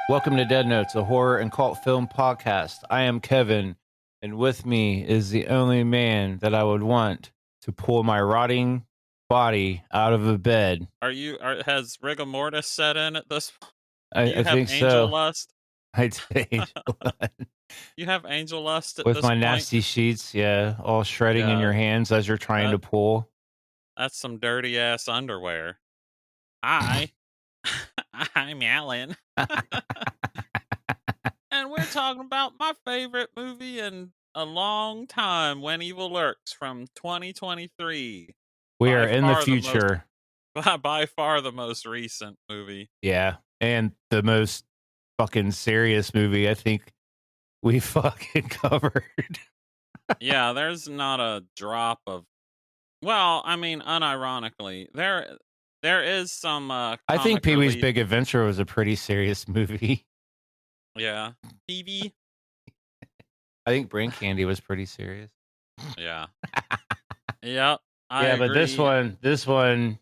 Welcome to Dead Notes, a horror and cult film podcast. I am Kevin, and with me is the only man that I would want to pull my rotting body out of a bed. Has rigor mortis set in at this point? Do I you have think angel so. lust? I did. You have angel lust at With this my point? nasty sheets, yeah, all shredding in Yeah, your hands as you're trying to that pull. that's some dirty ass underwear. Hi, I'm Alan, and we're talking about my favorite movie in a long time, When Evil Lurks from 2023. We are By in the far the most future. by far the most recent movie. Yeah. And the most fucking serious movie I think we fucking covered. Yeah, there's not a drop of well, I mean, unironically, there is some I think comic Pee Wee's relief. Big Adventure was a pretty serious movie. Yeah. TV. I think Brain Candy was pretty serious. Yeah. Yep. I Yeah, but agree. this one,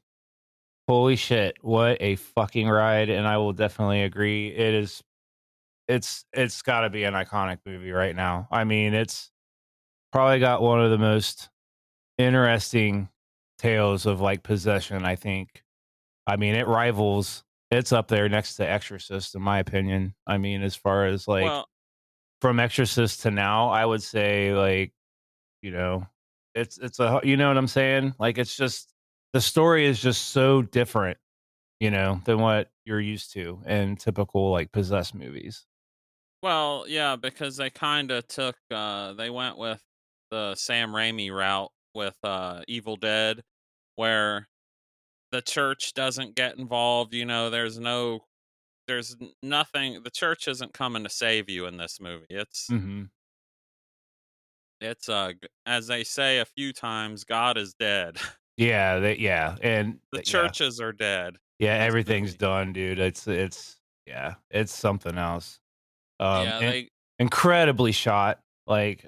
holy shit, what a fucking ride! And I will definitely agree. It's got to be an iconic movie right now. I mean, it's probably got one of the most interesting tales of like possession. I think. I mean, it rivals. It's up there next to Exorcist, in my opinion. I mean, as far as like Well, from Exorcist to now, I would say like you know it's a you know what I'm saying, like it's just the story is just so different, than what you're used to in typical like possessed movies. yeah, because they kind of took they went with the Sam Raimi route with Evil Dead where the church doesn't get involved, nothing, the church isn't coming to save you in this movie. Hmm. As they say a few times, God is dead. Yeah, and The yeah, churches are dead yeah, in this everything's movie. done, dude. It's yeah, it's something else. Yeah, And incredibly shot, like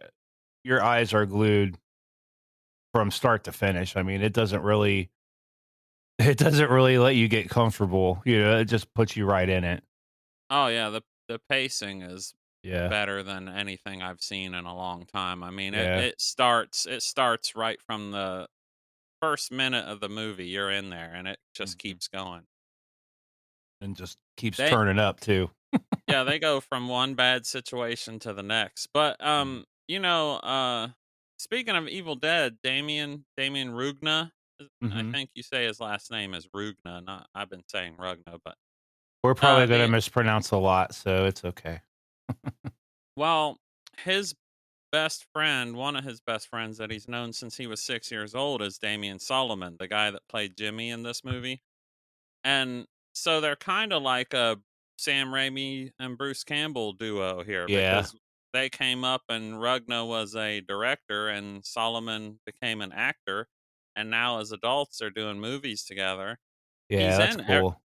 your eyes are glued from start to finish. I mean, it doesn't really let you get comfortable, it just puts you right in it. oh yeah, the pacing is Yeah. better than anything I've seen in a long time. I mean, it Yeah. it starts right from the first minute of the movie. You're in there, and it just Mhm. keeps going. And just keeps They turning up too. yeah, they go from one bad situation to the next. But Mm. speaking of Evil Dead, Damien Rugna, I Mhm. think you say his last name is Rugna. Not I've been saying Rugna, but We're probably gonna the mispronounce a lot, so it's okay. well, his one of his best friends that he's known since he was 6 years old, is Damien Solomon, the guy that played Jimmy in this movie. And so they're kind of like a Sam Raimi and Bruce Campbell duo here Yeah. because they came up and Rugna was a director and Solomon became an actor. And now as adults, they're doing movies together. Yeah, He's that's in, e- cool.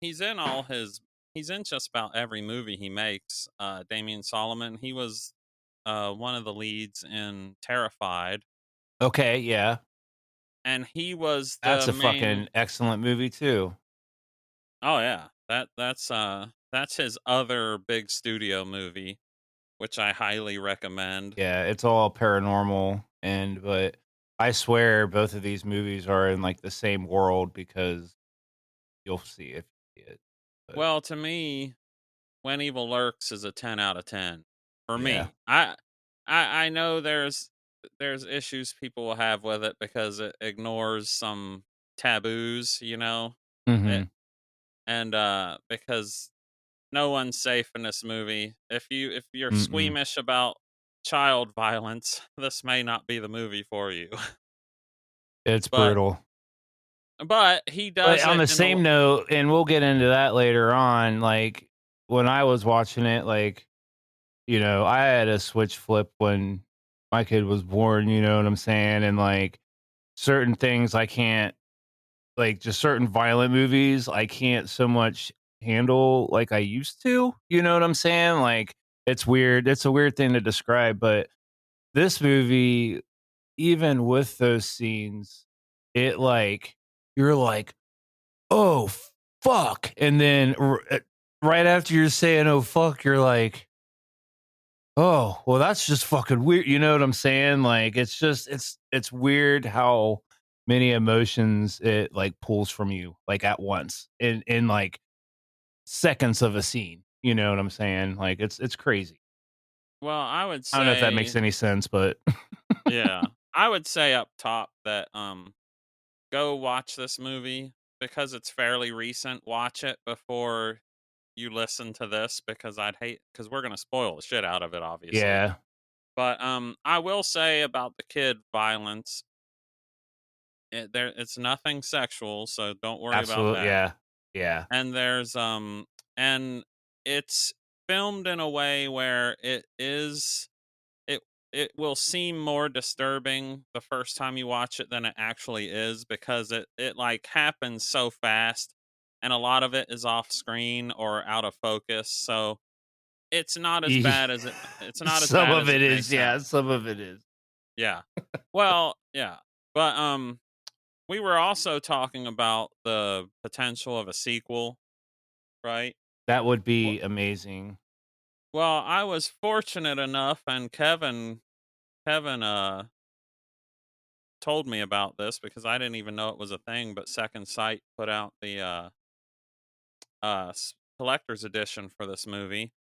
he's in all his, he's in just about every movie he makes. Damien Solomon, he was one of the leads in Terrified, Okay, yeah. and he was That's the a main. fucking excellent movie too. Oh yeah, that's his other big studio movie, which I highly recommend. Yeah, it's all paranormal but I swear both of these movies are in like the same world because you'll see if you see it. But Well, to me, When Evil Lurks is a 10 out of 10 for yeah. me. I know there's issues people will have with it because it ignores some taboos, it, Mhm. and because no one's safe in this movie. If you're Mm-mm. squeamish about child violence, this may not be the movie for you. It's But brutal. he But does on it the in a same note, and we'll get into that later on, like, when I was watching it, like, I had a switch flip when my kid was born, you know what I'm saying? And, like, certain things I can't like, just certain violent movies, I can't so much handle like I used to, you know what I'm saying? Like, it's weird. It's a weird thing to describe, but this movie, even with those scenes, it, like you're like, "Oh, fuck," and then right after you're saying, "Oh, fuck," you're like, "Oh, well, that's just fucking weird." You know what I'm saying? Like, it's just it's weird how many emotions it, like, pulls from you, like, at once in, like, seconds of a scene. You know what I'm saying? Like, it's crazy. Well, I would I don't know if that say, makes any sense, but yeah, I would say up top that go watch this movie because it's fairly recent. Watch it before you listen to this because I'd hate because we're gonna spoil the shit out of it, obviously. yeah, But I will say about the kid violence, it's nothing sexual, so don't worry about absolutely, that. yeah, yeah. And there's and it's filmed in a way where it it will seem more disturbing the first time you watch it than it actually is because it like happens so fast and a lot of it is off screen or out of focus. So it's not as Ye bad as it's not as Some bad of as it it may is, yeah, sound. some of it is. Yeah. Well, yeah. But we were also talking about the potential of a sequel, right? That would Well, be amazing. well, I was fortunate enough and Kevin told me about this because I didn't even know it was a thing, but Second Sight put out the collector's edition for this movie.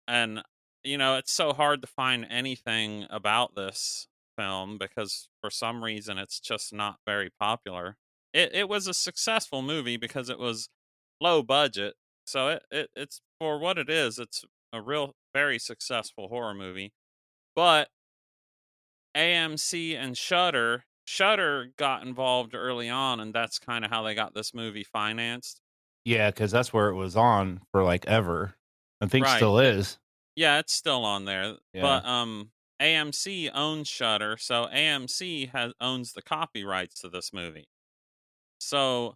And you know, it's so hard to find anything about this film because for some reason it's just not very popular. It was a successful movie because it was low budget. So it's for what it is, it's a real very successful horror movie. But AMC and Shudder got involved early on, and that's kind of how they got this movie financed. Yeah, because that's where it was on for, like, ever. I think Right. still is. Yeah, it's still on there. Yeah. But AMC owns Shudder, so AMC has owns the copyrights to this movie. So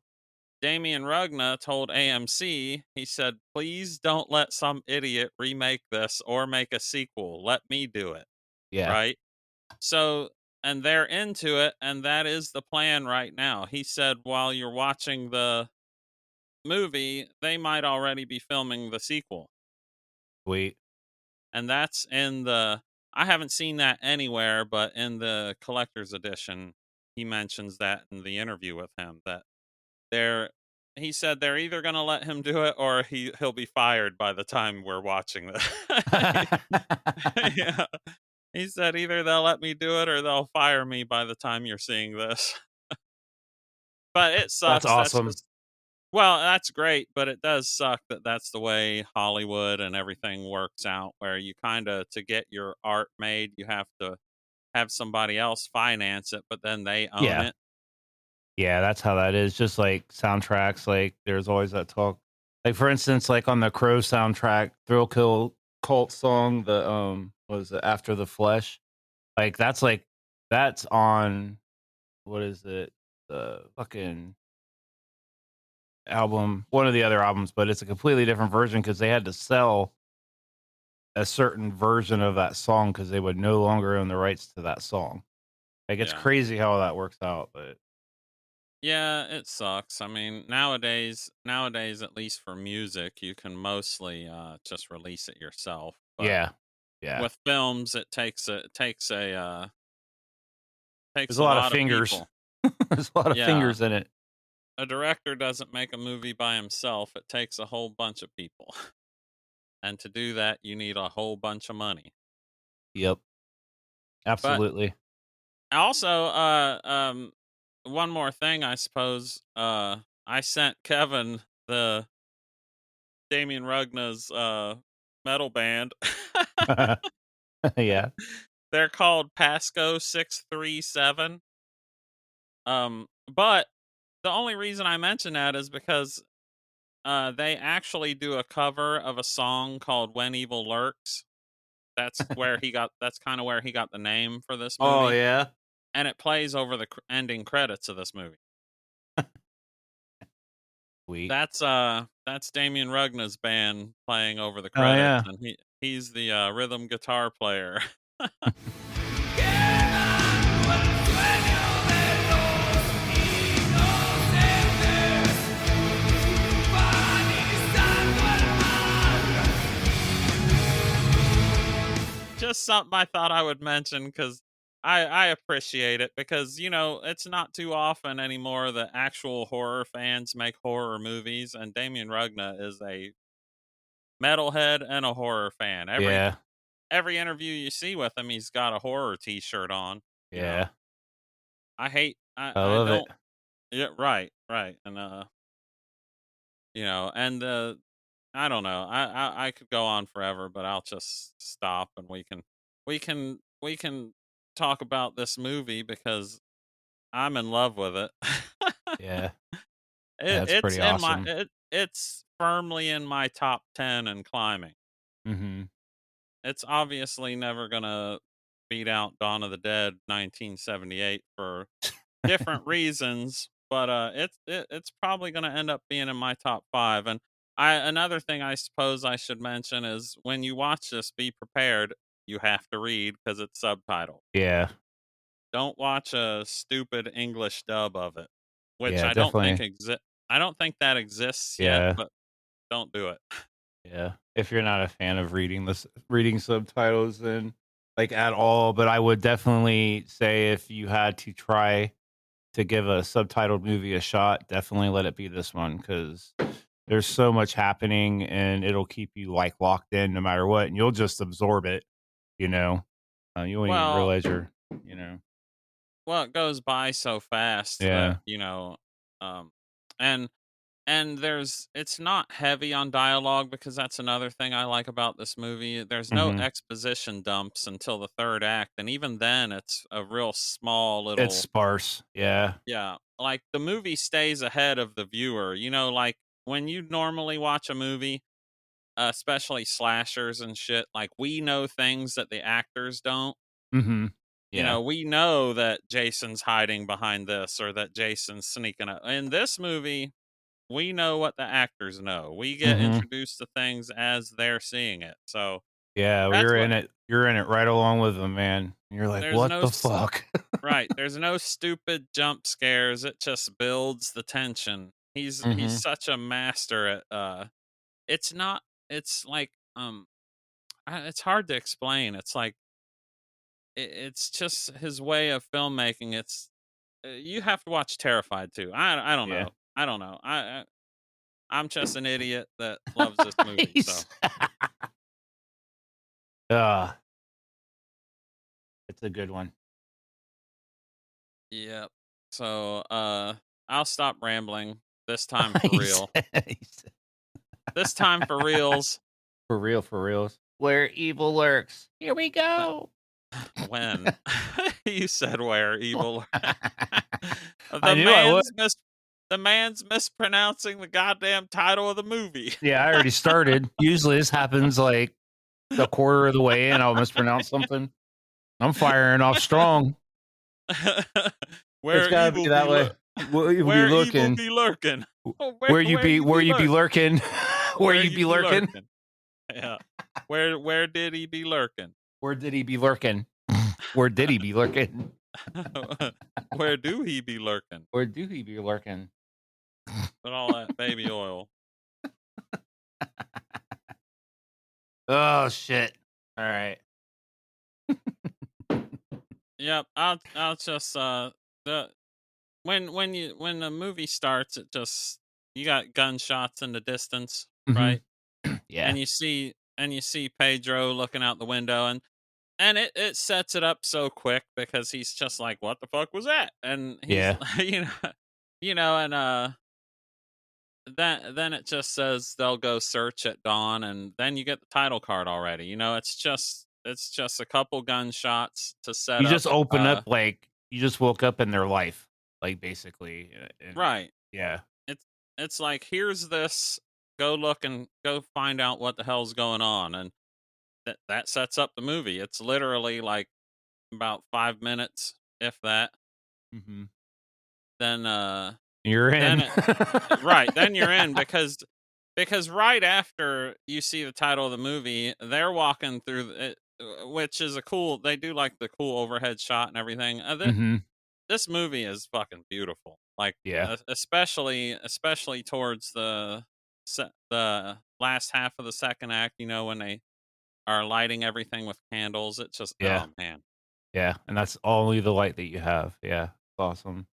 Damien Rugna told AMC, he said, "Please don't let some idiot remake this or make a sequel. Let me do it." Yeah. Right? So, and they're into it, and that is the plan right now. He said while you're watching the movie, they might already be filming the sequel. Sweet. And that's in the I haven't seen that anywhere, but in the collector's edition, he mentions that in the interview with him that they're he said they're either going to let him do it or he'll be fired by the time we're watching this. Yeah. He said either they'll let me do it or they'll fire me by the time you're seeing this. But it That's sucks. That's awesome. just well, that's great, but it does suck that that's the way Hollywood and everything works out where you kind of to get your art made, you have to have somebody else finance it, but then they own Yeah. it. Yeah, that's how that is. Just like soundtracks, like, there's always that talk. Like, for instance, like, on the Crow soundtrack, Thrill Kill Cult song, the, what is it? After the Flesh? Like, that's on what is it? The fucking album, one of the other albums, but it's a completely different version because they had to sell a certain version of that song because they would no longer own the rights to that song. Like, it's Yeah. crazy how that works out, but Yeah, it sucks. I mean, nowadays at least for music, you can mostly just release it yourself, but yeah, yeah. with films it There's takes a a lot of lot of fingers. people. There's a lot of Yeah. fingers in it. A director doesn't make a movie by himself. It takes a whole bunch of people. And to do that, you need a whole bunch of money. Yep, But absolutely. also, one more thing, I suppose. I sent Kevin the Damien Rugna's metal band. Yeah. They're called Pasco 637. But the only reason I mention that is because they actually do a cover of a song called "When Evil Lurks." That's kind of where he got the name for this Oh, movie, yeah? and it plays over the ending credits of this movie. Sweet. That's Damien Rugna's band playing over the Oh, credits, yeah. and he's the rhythm guitar player. just something I thought I would mention because I appreciate it because it's not too often anymore that actual horror fans make horror movies, and Damien Rugna is a metalhead and a horror fan. Yeah. Every interview you see with him, he's got a horror T-shirt on. You know, Yeah. I hate I I love it. don't. Yeah, right, right, and and I don't know. I could go on forever, but I'll just stop and we can talk about this movie because I'm in love with it. Yeah. That's It's pretty in my awesome. it's firmly in my top 10 and climbing. Mhm. It's obviously never gonna beat out Dawn of the Dead 1978 for different reasons, but it's probably gonna end up being in my top 5. And I another thing I suppose I should mention is when you watch this, be prepared. You have to read because it's subtitled. Yeah. Don't watch a stupid English dub of it, which Yeah, definitely. I don't think that exists yet, Yeah. but don't do it. Yeah. If you're not a fan of reading subtitles then like at all, but I would definitely say if you had to try to give a subtitled movie a shot, definitely let it be this one because there's so much happening and it'll keep you like locked in no matter what, and you'll just absorb it, you know. You won't even Well, realize you know. it goes by so fast that Yeah. um, and it's not heavy on dialogue because that's another thing I like about this movie. There's no Hmm. exposition dumps until the third act, and even then, it's a real small It's little. sparse. Yeah. Yeah, like the movie stays ahead of the viewer. Like when you normally watch a movie, especially slashers and shit, like we know things that the actors don't. Hmm. Yeah. We know that Jason's hiding behind this or that Jason's sneaking up. In this movie, we know what the actors know. We get Hmm. introduced to things as they're seeing it. So Yeah, well, that's what you're in it right along with them, man. And you're like, there's "What no the s- fuck?" right. There's no stupid jump scares. It just builds the tension. He's Hmm. such a master at it's not it's like it's hard to explain. It's like it's just his way of filmmaking. It's you have to watch Terrified too. I don't Yeah. know. I don't know. I'm just an idiot that loves this movie. So He's Ah, it's a good one. yep. So, I'll stop rambling this time for He's real. he's This time for reals. for real, for reals. Where evil lurks. Here we Uh, go. when you said where evil, I the knew I would. the man's mispronouncing the goddamn title of the movie. Yeah, I already started. Usually this happens like a quarter of the way in, I'll mispronounce something. I'm firing off strong. It's where gotta be evil be that way. lur- Where you be where evil looking. be lurking. Where Where you where be you be lurking. lurking. Where Where you you be be lurking. lurking. Yeah. Where did he be lurking? Where did he be lurking? Where did he be lurking? Where do he be lurking? Where do he be lurking? With all that baby oil. Oh shit. All right. Yep, I'll just the when the movie starts, it just you got gunshots in the distance, Mhm. right? Yeah. And you see Pedro looking out the window, and it sets it up so quick because he's just like, "What the fuck was that?" And he's Yeah. and then it just says they'll go search at dawn, and then you get the title card already. It's just a couple gunshots to set You up. just open up like you just woke up in their life, like basically, and Right. yeah. It's like here's this. Go look and go find out what the hell's going on, and that sets up the movie. It's literally like about 5 minutes, if that. Mhm. Then You're then in. it right then you're in because right after you see the title of the movie, they're walking through it, which is a cool. They do like the cool overhead shot and everything. Mhm. This movie is fucking beautiful. Like Yeah. especially towards the last half of the second act. When are lighting everything with candles. It's just, Yeah. oh man. Yeah, and that's only the light that you have. Yeah. Awesome.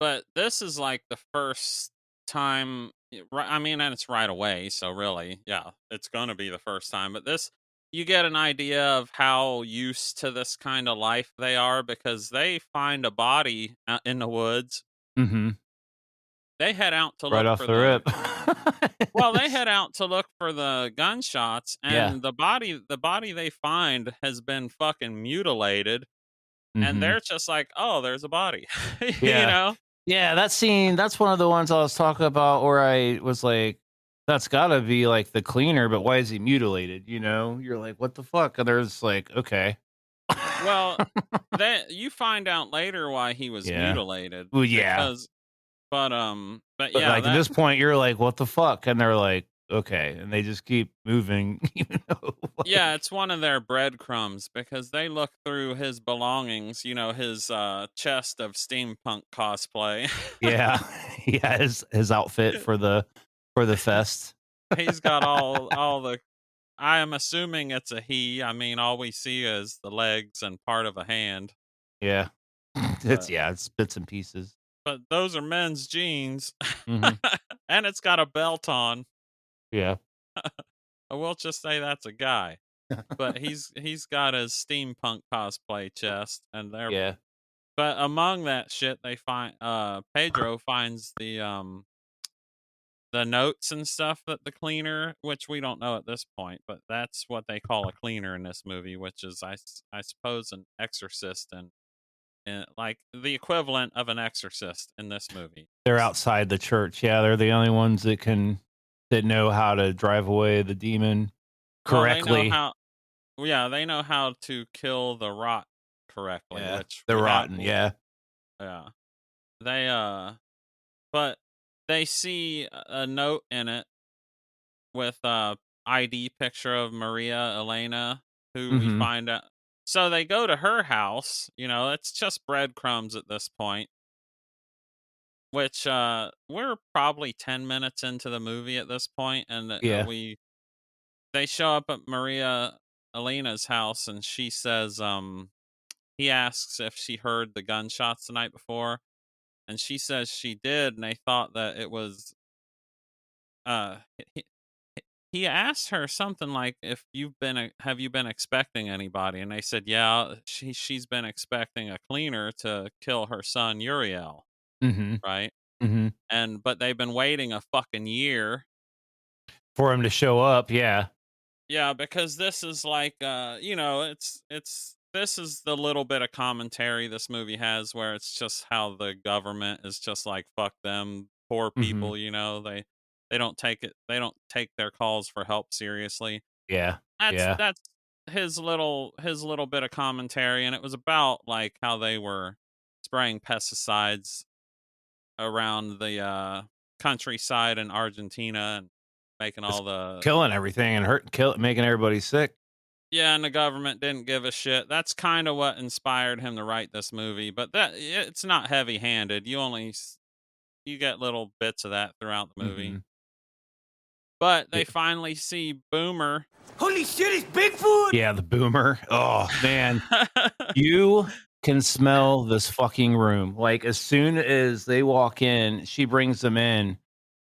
But this is like the first time, I mean, and it's right away. So really, yeah, it's going to be the first time. But this, you get an idea of how used to this kind of life they are because they find a body out in the woods. Mhm. They head out to Right look off for the the rip. well, they head out to look for the gunshots, Yeah. and the body they find has been fucking mutilated, and Mhm. they're just like, "Oh, there's a body," you Yeah. know? Yeah, that scene, that's one of the ones I was talking about where I was like, "That's gotta be, like, the cleaner, but why is he mutilated?" You know? You're like, "What the fuck?" And there's like, "Okay." Well, that you find out later why he was Yeah. mutilated Well, yeah. because but But, yeah, like, at that this point, you're like, "What the fuck?" And they're like, "Okay." And they just keep moving, even though, yeah, like it's one of their breadcrumbs because they look through his belongings, his, chest of steampunk cosplay. yeah. Yeah, his outfit for the fest. He's got all the I am assuming it's a he. I mean, all we see is the legs and part of a hand, Yeah. It's but yeah, it's bits and pieces. those are men's jeans, Mhm. and it's got a belt on. Yeah. I will just say that's a guy, but he's got his steampunk cosplay chest, and they're Yeah. but among that shit, they find Pedro finds the notes and stuff that the cleaner, which we don't know at this point, but that's what they call a cleaner in this movie, which is I suppose an exorcist and like the equivalent of an exorcist in this movie. They're outside the church. Yeah, they're the only ones that know how to drive away the demon Well, they know correctly. how yeah, they know how to kill the rot correctly, Yeah. which They're we have rotten, yeah. yeah. They but they see a note in it with a ID picture of Maria Elena, who we Mhm. find out. So they go to her house. It's just breadcrumbs at this point. Which we're probably 10 minutes into the movie at this point, and Yeah. we they show up at Maria Elena's house, and she says, he asks if she heard the gunshots the night before, and she says she did, and they thought that it was uh he asked her something like if have you been expecting anybody, and they said yeah, she's been expecting a cleaner to kill her son Uriel, Mhm. right? Mhm. And but they've been waiting a fucking year. For him to show up, yeah. Yeah, because this is like this is the little bit of commentary this movie has where it's just how the government is just like fuck them poor Mhm. people, they don't take their calls for help seriously. Yeah. Yeah. That's his little bit of commentary, and it was about like how they were spraying pesticides around the countryside in Argentina and making Just all the killing everything and making everybody sick. yeah, and the government didn't give a shit. That's kind of what inspired him to write this movie, but it's not heavy-handed. You get little bits of that throughout the movie. Mhm. But Yeah. they finally see Boomer. Holy shit, it's Bigfoot! Yeah, the boomer. Oh, man. You can smell this fucking room. Like, as soon as they walk in, she brings them in,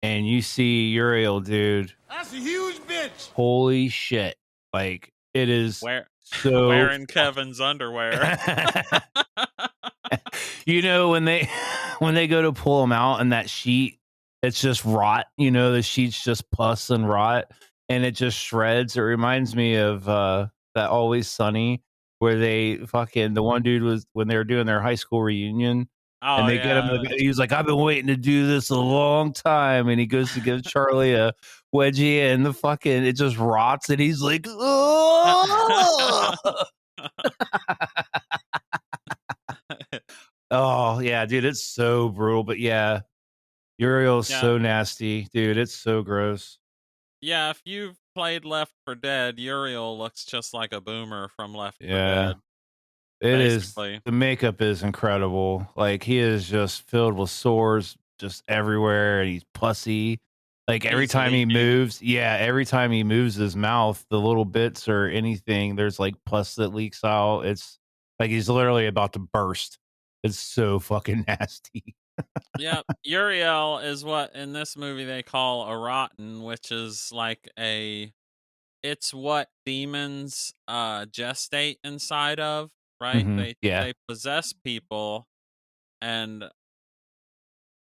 and you see Uriel, dude. That's a huge bitch! Holy shit. Like, it is Where so wearing Kevin's underwear. when they when they go to pull them out and that sheet, it's just rot, the sheet's just pus and rot, and it just shreds. It reminds me of, that Always Sunny, where the one dude was when they were doing their high school reunion, and Oh they get him yeah. he was like, "I've been waiting to do this a long time," and he goes to give Charlie a wedgie, and the fucking it just rots, and he's like, "Oh!" Oh, yeah, dude, it's so brutal, but yeah, Uriel's Yeah. so nasty, dude, it's so gross. Yeah, if you've played Left for Dead, Uriel looks just like a boomer from Left for Yeah, Dead, it is basically. the makeup is incredible, like, he is just filled with sores just everywhere, and he's pussy. Like, every He's time he leaking. moves every time he moves his mouth, the little bits or anything, there's, like, pus that leaks out. It's like he's literally about to burst. It's so fucking nasty. Yep, Uriel is what in this movie they call a rotten, which is like it's what demons gestate inside of, right? Mhm. Yeah. They possess people and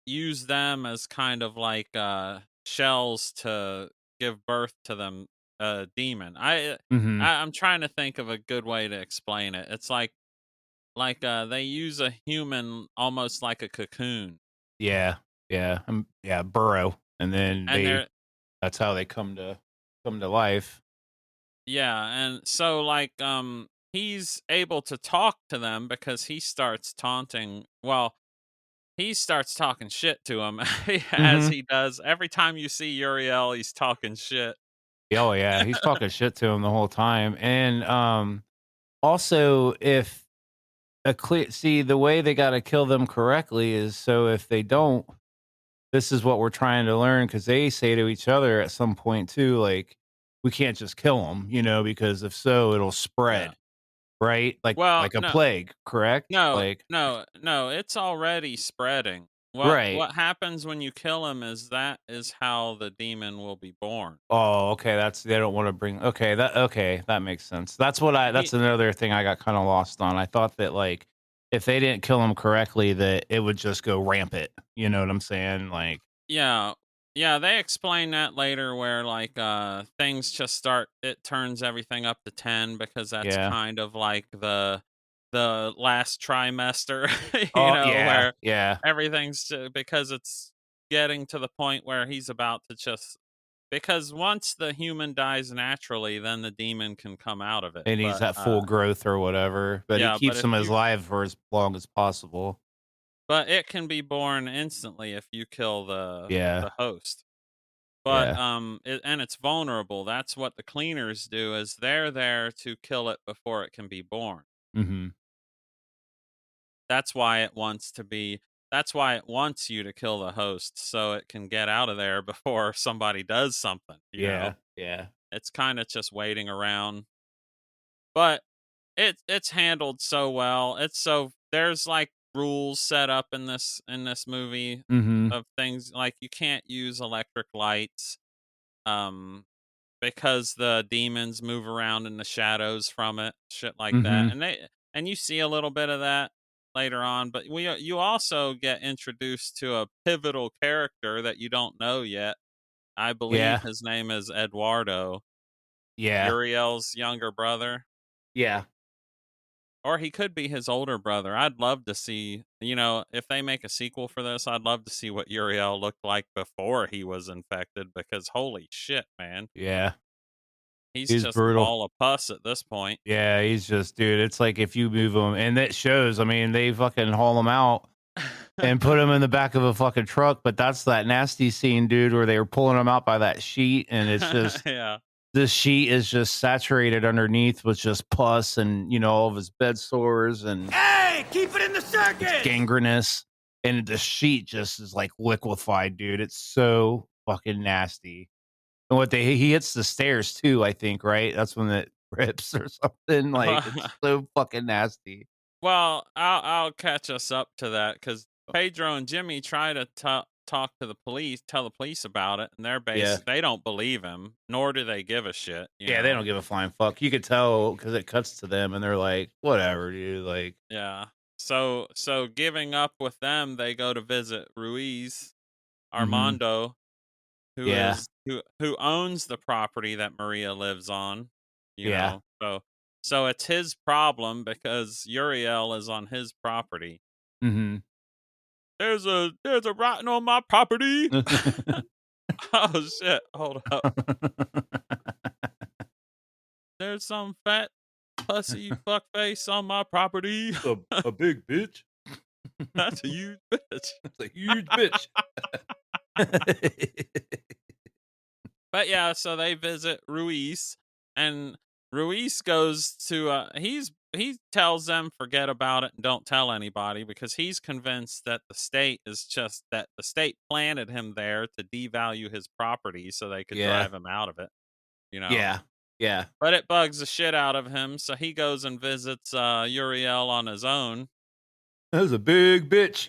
use them as kind of like shells to give birth to them demon. Mhm. I'm trying to think of a good way to explain it. It's like they use a human almost like a cocoon. Yeah. Yeah. Yeah, burrow, and then And they're that's how they come to life. Yeah, and so like he's able to talk to them because he starts taunting, well, he starts talking shit to him as Mhm. he does. Every time you see Uriel, he's talking shit. Oh, yeah, he's talking shit to him the whole time, and, also, if a clear see, the way they gotta kill them correctly is so if they don't, this is what we're trying to learn because they say to each other at some point too, like, "We can't just kill them, because if so, it'll Yeah. spread." Right? Well, Like a plague, correct? Like no, it's already spreading. right. What happens when you kill him is that is how the demon will be born. Oh, okay, that's they don't wanna bring okay, that makes sense. He That's another thing I got kinda lost on. I thought that, like, if they didn't kill him correctly, that it would just go rampant, you know what I'm saying? Like Yeah. Yeah, they explain that later where like things just start it turns everything up to 10 because that's yeah. kind of like the last trimester, Oh, yeah, where yeah, because it's getting to the point where he's about to just because once the human dies naturally, then the demon can come out of it. and he's at full growth or whatever, but he Yeah, keeps him as alive for as long as possible. but it can be born instantly if you kill Yeah, the host. But, yeah, it's vulnerable. That's what the cleaners do is they're there to kill it before it can be born. mhm, That's why it wants to be that's why it wants you to kill the host so it can get out of there before somebody does something, you know? yeah, yeah, It's kinda just waiting around. But it's handled so well. It's so there's, like, rules set up in this movie mhm, of things like you can't use electric lights, um because the demons move around in the shadows from it, shit like that. mhm, And you see a little bit of that later on, but you also get introduced to a pivotal character that you don't know yet. I believe yeah, his name is Eduardo, yeah, Uriel's younger brother, yeah, or he could be his older brother. I'd love to see, if they make a sequel for this, I'd love to see what Uriel looked like before he was infected because holy shit, man. yeah. He's He's just a brutal. ball of pus at this point. Yeah, he's just dude, it's like if you move him and that shows, I mean, they fucking haul him out and put him in the back of a fucking truck, but that's that nasty scene, dude, where they were pulling him out by that sheet, and it's just Yeah. this sheet is just saturated underneath with just pus and, all of his bed sores and Hey, keep it in the it's circus! gangrenous, and the sheet just is, like, liquefied, dude. It's so fucking nasty. And what they he hits the stairs too, I think, right? That's when it rips or something, like, it's so fucking nasty. Well, I'll catch us up to that because Pedro and Jimmy try to talk to the police, tell the police about it, and Yeah. they don't believe him, nor do they give a shit. Yeah, they don't give a flying fuck. You could tell because it cuts to them and they're like, "Whatever, dude." Like, Yeah. So giving up with them, they go to visit Ruiz mhm. Armando, Yeah. who owns the property that Maria lives on. Yeah. So it's his problem because Uriel is on his property. Mhm. There's a rotten on my property. Oh shit! Hold up. There's some fat pussy fuckface on my property. A big bitch. That's a huge bitch. It's a huge bitch. But yeah, so they visit Ruiz, and Ruiz goes to he tells them forget about it and don't tell anybody because he's convinced that the state planted him there to devalue his property so they could Yeah. drive him out of it, you know. Yeah. Yeah. But it bugs the shit out of him, so he goes and visits Uriel on his own. That was a big bitch.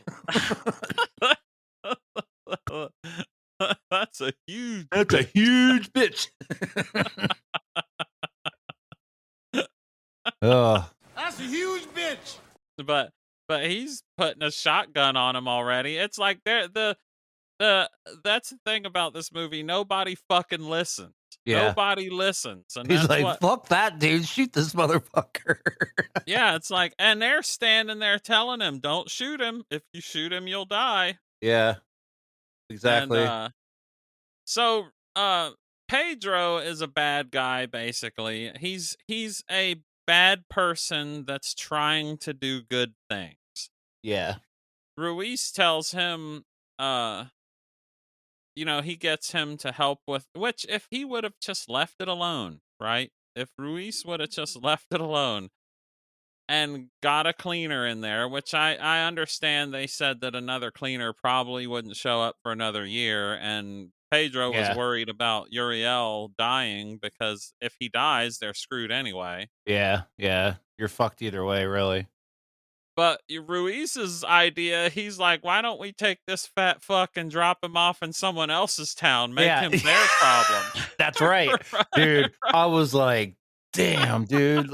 That's a huge That's a bitch. huge bitch. Oh, That's a huge bitch. But he's putting a shotgun on him already. It's like the that's the thing about this movie. Nobody fucking listens. yeah. Nobody listens, and He's that's like, what. fuck that, dude. Shoot this motherfucker. Yeah, it's like, and they're standing there telling him, "Don't shoot him. If you shoot him, you'll die." Yeah, And exactly. so Pedro is a bad guy. Basically, he's a bad person that's trying to do good things. Yeah. Ruiz tells him, uh, he gets him to help with which if he would have just left it alone, right? If Ruiz would have just left it alone and got a cleaner in there, which I understand they said that another cleaner probably wouldn't show up for another year, and Pedro was Yeah. worried about Uriel dying because if he dies, they're screwed anyway. Yeah. Yeah. You're fucked either way, really. But Ruiz's idea, he's like, why don't we take this fat fuck and drop him off in someone else's town, make Yeah. him their problem. That's right. Right, Dude, right. I was like, damn, dude.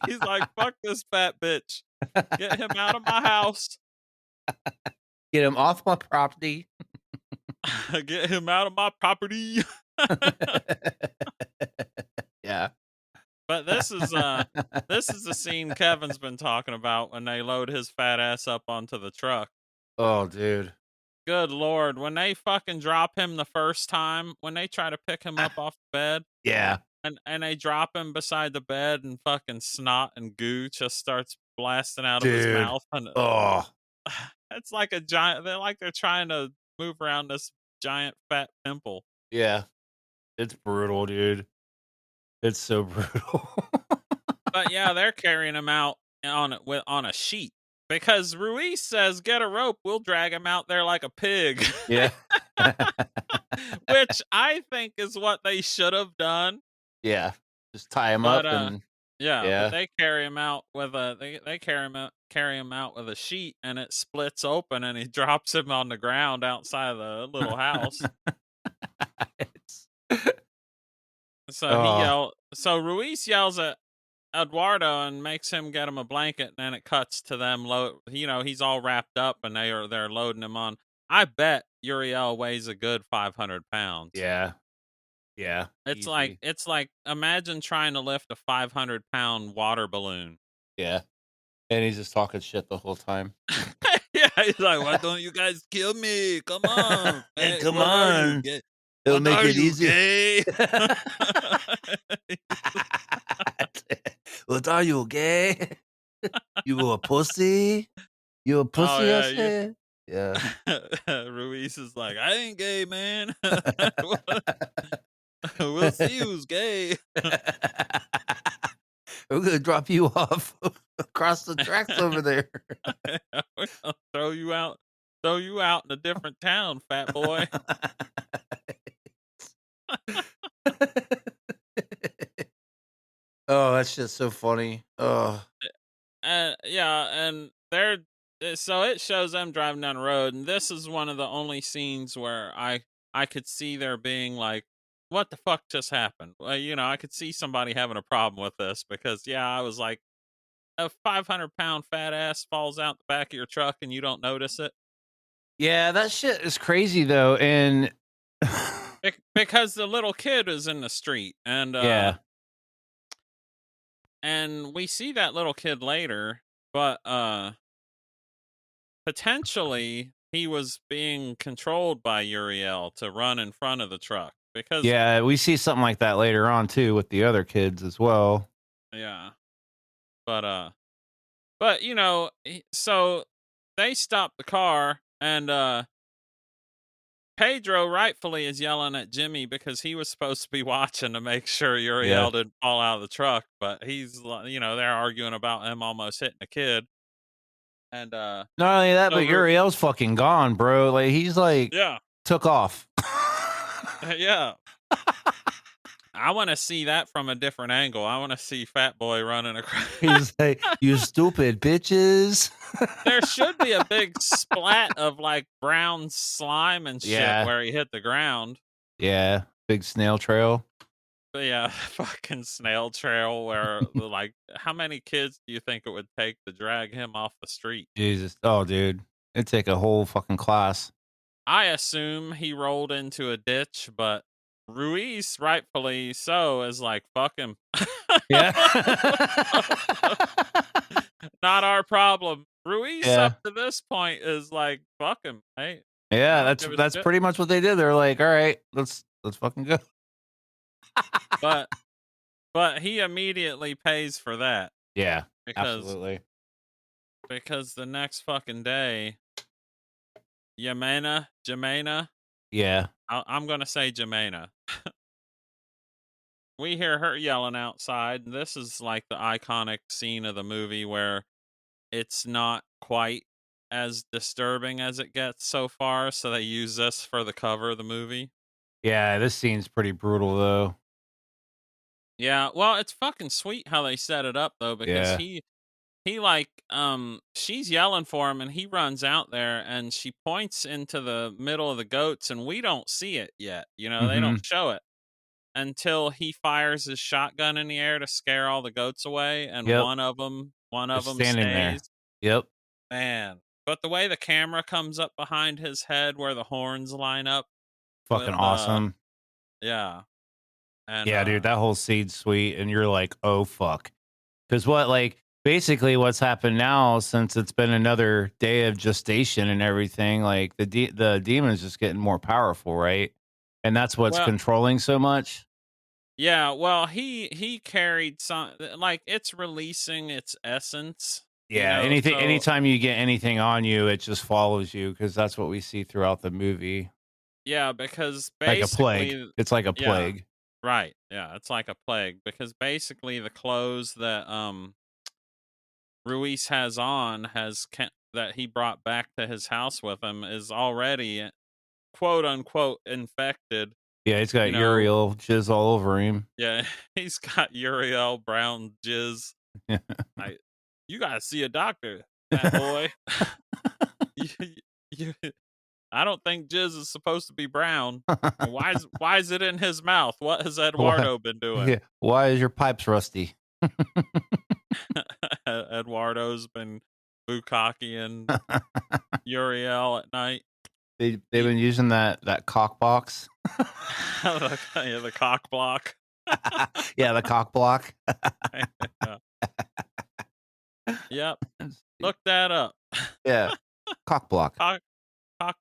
He's like, fuck this fat bitch. Get him out of my house. Get him off my property. Get him out of my property. Yeah. But this is the scene Kevin's been talking about when they load his fat ass up onto the truck. Oh, dude. Good Lord, when they fucking drop him the first time, when they try to pick him up off the bed, Yeah. and they drop him beside the bed and fucking snot and goo just starts blasting out of his Dude. mouth, and Oh, it's like a giant. They're trying to move around this giant fat pimple. yeah. It's brutal, dude. It's so brutal. But yeah, they're carrying him out on a sheet because Ruiz says, "Get a rope, we'll drag him out there like a pig." Yeah. Which I think is what they should have done. Yeah. Just tie him But up and yeah, but yeah. they carry him out with they carry him out with a sheet, and it splits open and he drops him on the ground outside of the little house. It's- So oh, Ruiz yells at Eduardo and makes him get him a blanket, and then it cuts to them he's all wrapped up and they're loading him on. I bet Uriel weighs a good 500 pounds. yeah. Yeah. Easy. It's like imagine trying to lift a 500-pound water balloon. Yeah. And he's just talking shit the whole time. Yeah, he's like, why don't you guys kill me? Come on. Hey, Hey, come what are you, on. gay? It'll What make are it you, easier. gay? What are you, gay? You a pussy? You a Oh, pussy, I yeah, said? Yeah. Ruiz is like, I ain't gay, man. We'll see who's gay. We're gonna drop you off across the tracks over there. We'll throw you out in a different town, fat boy. Oh, that's just so funny. Oh, Yeah, and so it shows them driving down the road, and this is one of the only scenes where I could see there being like, what the fuck just happened? Well, I could see somebody having a problem with this because yeah, I was like, a 500-pound fat ass falls out the back of your truck and you don't notice it yeah, that shit is crazy though, and because the little kid is in the street, yeah, and we see that little kid later, but potentially he was being controlled by Uriel to run in front of the truck because yeah, we see something like that later on too with the other kids as well. yeah, but so they stop the car, and Pedro rightfully is yelling at Jimmy because he was supposed to be watching to make sure Yeah. Uriel didn't fall out of the truck, but they're arguing about him almost hitting a kid. And Not only that, so but Uriel's fucking gone, bro. Like he's like yeah, took off. yeah. I want to see that from a different angle. I want to see Fat Boy running across. He's like, you stupid bitches. There should be a big splat of like brown slime and shit Yeah. where he hit the ground. Yeah. Big snail trail. But yeah, fucking snail trail where like how many kids do you think it would take to drag him off the street? Jesus. Oh, dude. It'd take a whole fucking class. I assume he rolled into a ditch, but Ruiz, rightfully so, is like, fuck him. Yeah. Not our problem. Ruiz Yeah. up to this point is like, fuck him. Hey, I Yeah, don't give a that's shit. pretty much what they did. They're like, all right, let's fucking go. But he immediately pays for that Yeah, because absolutely. the next fucking day, Jimena, Yeah. I'm gonna say Jimena. We hear her yelling outside, and this is like the iconic scene of the movie where it's not quite as disturbing as it gets so far, so they use this for the cover of the movie. Yeah, this scene's pretty brutal though. Yeah, well, it's fucking sweet how they set it up though, because Yeah. he like she's yelling for him and he runs out there and she points into the middle of the goats and we don't see it yet. They don't Mhm. show it until he fires his shotgun in the air to scare all the goats away, and Yep. one of them Just standing there. stays. Yep. Man, but the way the camera comes up behind his head where the horns line up with Fucking awesome. yeah. And Yeah, dude, that whole scene's sweet, and you're like, oh fuck. Because basically what's happened now, since it's been another day of gestation and everything, like the demon's just getting more powerful, right? And that's what's well, controlling so much. yeah, well, he carried some like it's releasing its essence, Yeah, so anytime you get anything on you, it just follows you because that's what we see throughout the movie. yeah, because Like a plague. basically It's like a yeah, plague. right. Yeah, it's like a plague because basically the clothes that Ruiz has on that he brought back to his house with him is already quote unquote infected. Yeah, he's got You know, Uriel jizz all over him. yeah, he's got Uriel brown jizz. You gotta see a doctor, fat boy. you, you, I don't think jizz is supposed to be brown. And why is it in his mouth? What has Why, Eduardo been doing? yeah, why is your pipes rusty? Eduardo's been bukkake Uriel at night. They've been using that cock box. The cock block. Yeah, the cock block. Yep. Look that up. Yeah, cock block. Cock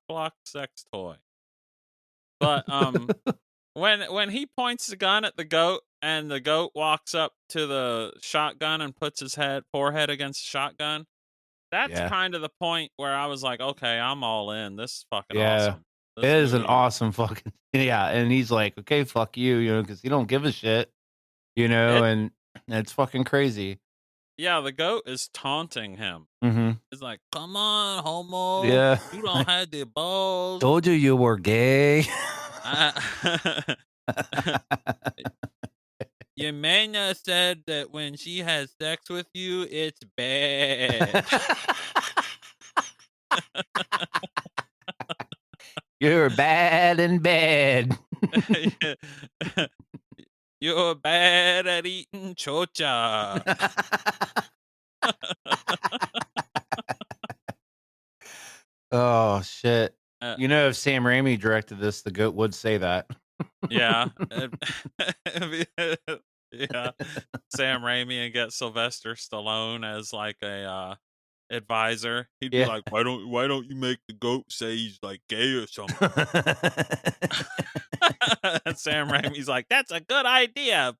block sex toy. But when he points the gun at the goat and the goat walks up to the shotgun and puts his forehead against the shotgun, that's Yeah, kind of the point where I was like, okay, I'm all in. This is fucking yeah. awesome. It This is an movie, awesome fucking yeah. And he's like, okay, fuck you, because he don't give a shit, it and it's fucking crazy. yeah, the goat is taunting him. Mm-hmm. It's like, come on, homo. Yeah. You don't have the balls. Told you were gay. Yemena said that when she has sex with you, it's bad. You're bad in bed. You're bad at eating chocha. Oh shit. Uh, If Sam Raimi directed this, the goat would say that. yeah. Yeah. Sam Raimi and get Sylvester Stallone as like a advisor. He'd be Yeah. like, why don't you make the goat say he's like gay or something? And Sam Raimi's like, that's a good idea,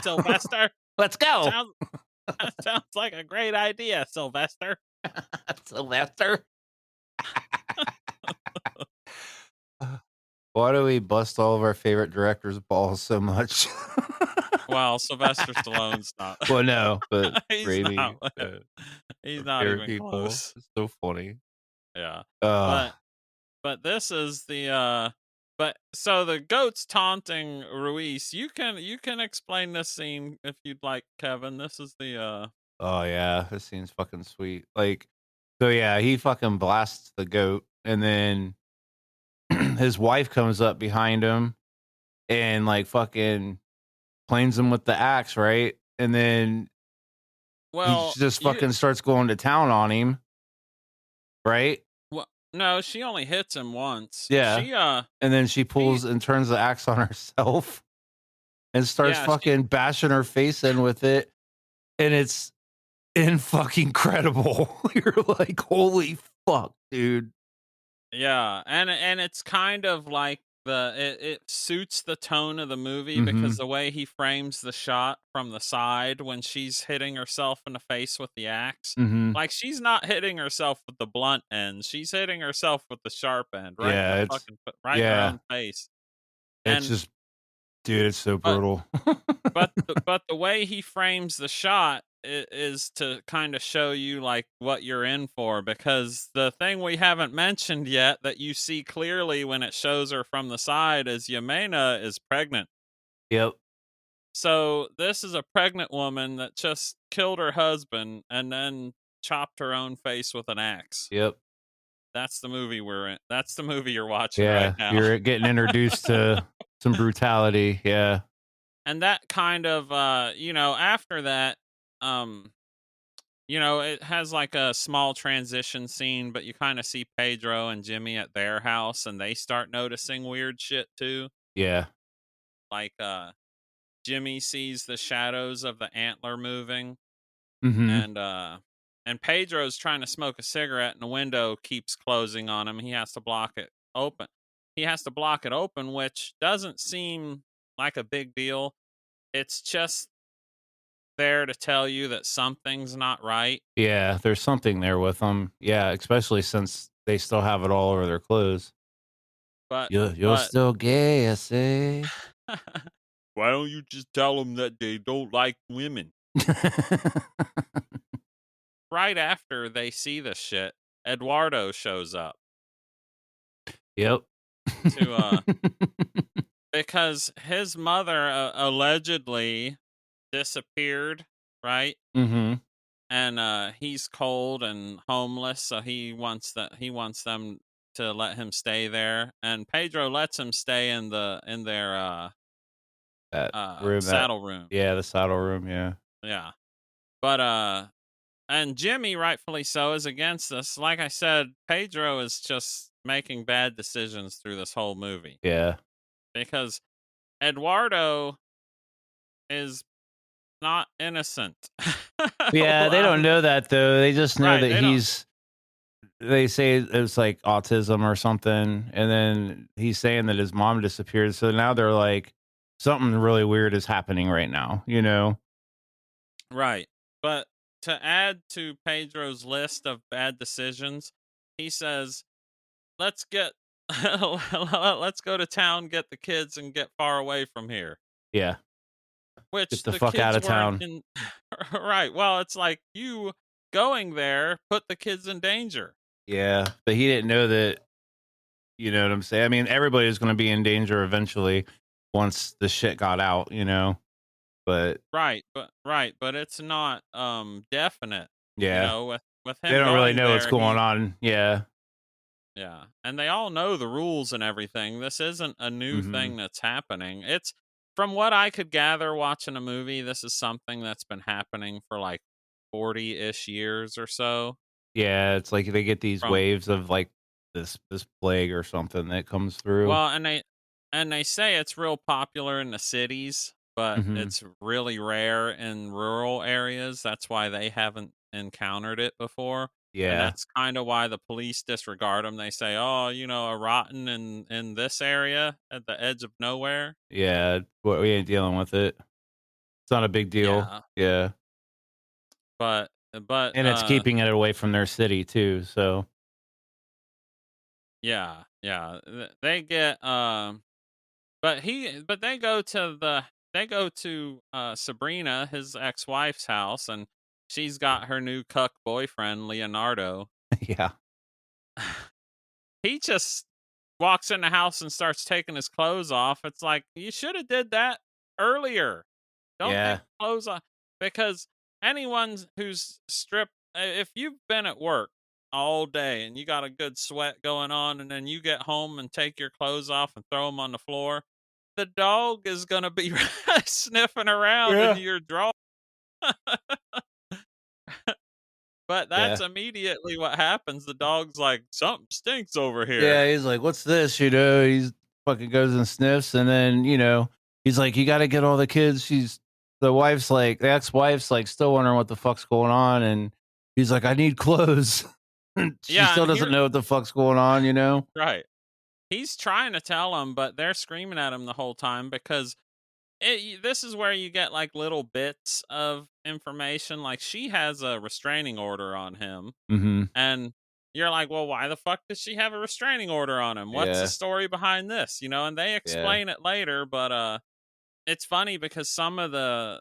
Sylvester. Let's go. Sounds like a great idea, Sylvester. Sylvester. Why do we bust all of our favorite directors' balls so much? Well, Sylvester Stallone's not. Well, no, but He's not. Raimi, He's our not favorite even people. close. It's so funny. Yeah. Uh, But this is the but so the goat's taunting Ruiz. You can explain this scene if you'd like, Kevin. This is the oh yeah, this scene's fucking sweet. Like, so yeah, he fucking blasts the goat, and then his wife comes up behind him and like fucking planes him with the axe, right? And then he well, just you fucking starts going to town on him, right? well, no, she only hits him once. Yeah. She And then she she pulls and turns the axe on herself and starts yeah, she fucking bashing her face in with it. And it's in fucking credible. You're like, holy fuck, dude. yeah, and it's kind of like it suits the tone of the movie Mm-hmm. because the way he frames the shot from the side when she's hitting herself in the face with the axe. Mm-hmm. Like she's not hitting herself with the blunt end. She's hitting herself with the sharp end right in the Yeah, right in her yeah, own face. it's And just, dude, it's so but brutal. but the way he frames the shot is to kind of show you like what you're in for, because the thing we haven't mentioned yet that you see clearly when it shows her from the side is Yemena is pregnant. Yep, So this is a pregnant woman that just killed her husband and then chopped her own face with an axe. yep. That's the movie we're in. That's the movie you're watching right Yeah, now. you're getting introduced to some brutality. Yeah. And that kind of after that, um it has like a small transition scene, but you kind of see Pedro and Jimmy at their house and they start noticing weird shit too. Yeah. Like Jimmy sees the shadows of the antler moving, Mm-hmm. and Pedro's trying to smoke a cigarette and the window keeps closing on him. He has to block it open. He has to block it open, which doesn't seem like a big deal. It's just there to tell you that something's not right. Yeah, there's something there with them. Yeah, especially since they still have it all over their clothes. But You're but still gay, I say. why don't you just tell them that they don't like women? Right after they see the shit, Eduardo shows up Yep. to because his mother allegedly disappeared, right? Mhm. And he's cold and homeless, so he wants them to let him stay there, and Pedro lets him stay in their That room, saddle room. yeah, the saddle room, yeah. Yeah. But and Jimmy, rightfully so, is against this. Like I said, Pedro is just making bad decisions through this whole movie Yeah. because Eduardo is not innocent. Yeah, they don't know that though. They just know Right, that they don't. they say it's like autism or something, and then he's saying that his mom disappeared, so now they're like, something really weird is happening right now, you know? Right. But to add to Pedro's list of bad decisions, he says, "Let's get let's go to town, get the kids and get far away from here." Yeah. Get Which the the fuck out kids of weren't town. in. Right. Well, it's like you going there put the kids in danger. Yeah, but he didn't know that, you know what I'm saying? I mean, everybody was gonna be in danger eventually once the shit got out, you know? But Right, but it's not definite, yeah, with they him don't really going know what's there. going on. Yeah. Yeah. And they all know the rules and everything. This isn't a new Mhm. thing that's happening. It's from what I could gather watching a movie, this is something that's been happening for like 40-ish years or so. Yeah, it's like they get these From waves of like this plague or something that comes through. Well, and they say it's real popular in the cities, but Mhm. it's really rare in rural areas. That's why they haven't encountered it before. And Yeah. that's kind of why the police disregard them. They say, "Oh, a rotten in this area at the edge of nowhere." Yeah, we ain't dealing with it. It's not a big deal. Yeah, Yeah. but And it's keeping it away from their city too, so Yeah, yeah. They get but they go to Sabrina, his ex-wife's house, and she's got her new cuck boyfriend, Leonardo. Yeah. He just walks in the house and starts taking his clothes off. It's like you should have did that earlier. Don't take Yeah. clothes off because anyone who's stripped, if you've been at work all day and you got a good sweat going on, and then you get home and take your clothes off and throw them on the floor, the dog is gonna be sniffing around in Yeah. your drawer. But that's Yeah. immediately what happens. The dog's like, something stinks over here. Yeah, he's like, "What's this?" He's fucking goes and sniffs, and then, he's like, "You gotta get all the kids." The ex-wife's like still wondering what the fuck's going on, and he's like, "I need clothes." She Yeah, still and doesn't here, know what the fuck's going on, you know? right. He's trying to tell him, but they're screaming at him the whole time because this is where you get like little bits of information. Like she has a restraining order on him, Mhm. and you're like, well, why the fuck does she have a restraining order on him? What's the Yeah. story behind this? And they Yeah. explain it later, but it's funny because some of the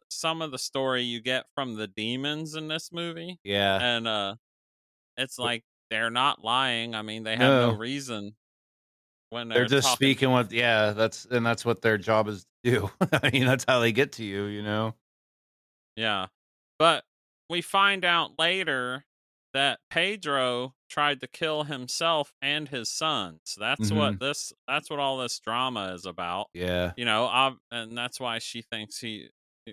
story you get from the demons in this movie, Yeah. and it's like they're not lying. I mean, they have no No. reason when They're they're just talking. speaking with yeah, that's what their job is to do. I mean, that's how they get to you, you know? Yeah. But we find out later that Pedro tried to kill himself and his sons. Mhm. That's what all this drama is about. Yeah. And that's why she thinks he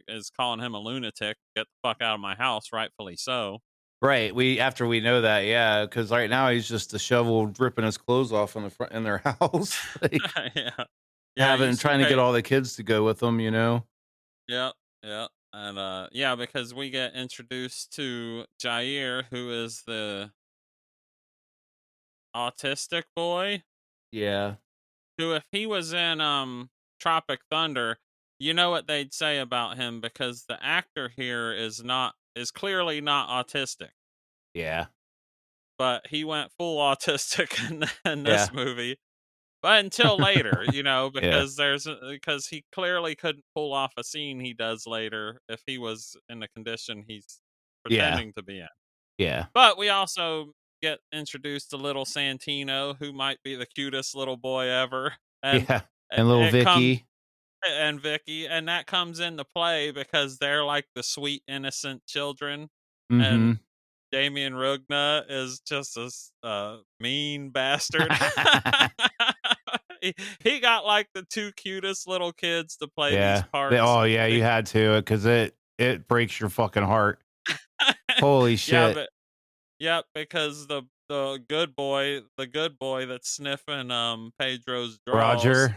is calling him a lunatic. Get the fuck out of my house, rightfully so. Right, after we know that, yeah, because right now he's just a shovel ripping his clothes off in the front in their house, like, Yeah. Yeah, you having see trying to get all the kids to go with them, you know? Yeah, yeah. And yeah, because we get introduced to Jair, who is the autistic boy, Yeah. who if he was in Tropic Thunder, you know what they'd say about him because the actor here is clearly not autistic, Yeah. but he went full autistic in Yeah. this movie. But until later, Yeah. because he clearly couldn't pull off a scene he does later if he was in the condition he's Yeah. pretending to be in. Yeah. But we also get introduced to little Santino, who might be the cutest little boy ever, and Yeah, and little it comes Vicky. and Vicky, and that comes into play because they're like the sweet innocent children, and Mhm. Damian Rugna is just a mean bastard. he got like the two cutest little kids to play these Yeah. parts. Oh, yeah, you had to, because it breaks your fucking heart. Holy Yeah, shit. but yep, because the good boy that's sniffing Pedro's drawers. Roger.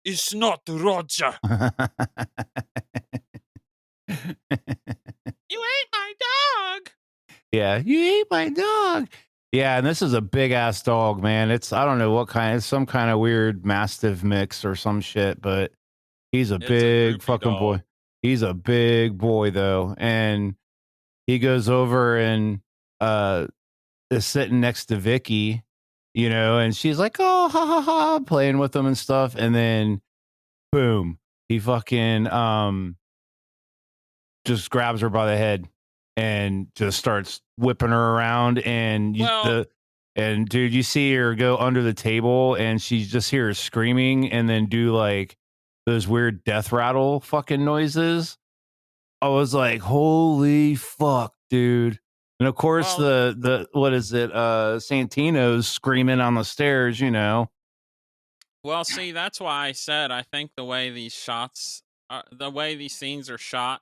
It's not Roger. You ate my dog. Yeah, "You ate my dog." Yeah, and this is a big ass dog, man. I don't know what kind, it's some kinda weird mastiff mix or some shit, but he's a It's a big droopy fucking dog. boy. He's a big boy, though, and he goes over and, uh, is sitting next to Vicky, and she's like, "Oh, ha, ha, ha," playing with him and stuff, and then boom, he fucking, just grabs her by the head and just starts whipping her around, and Well, dude, you see her go under the table, and she just hears screaming and then do like those weird death rattle fucking noises. I was like, holy fuck, dude. And of course well, the what is it, Santino's screaming on the stairs. well. See, that's why I said I think the way these scenes are shot,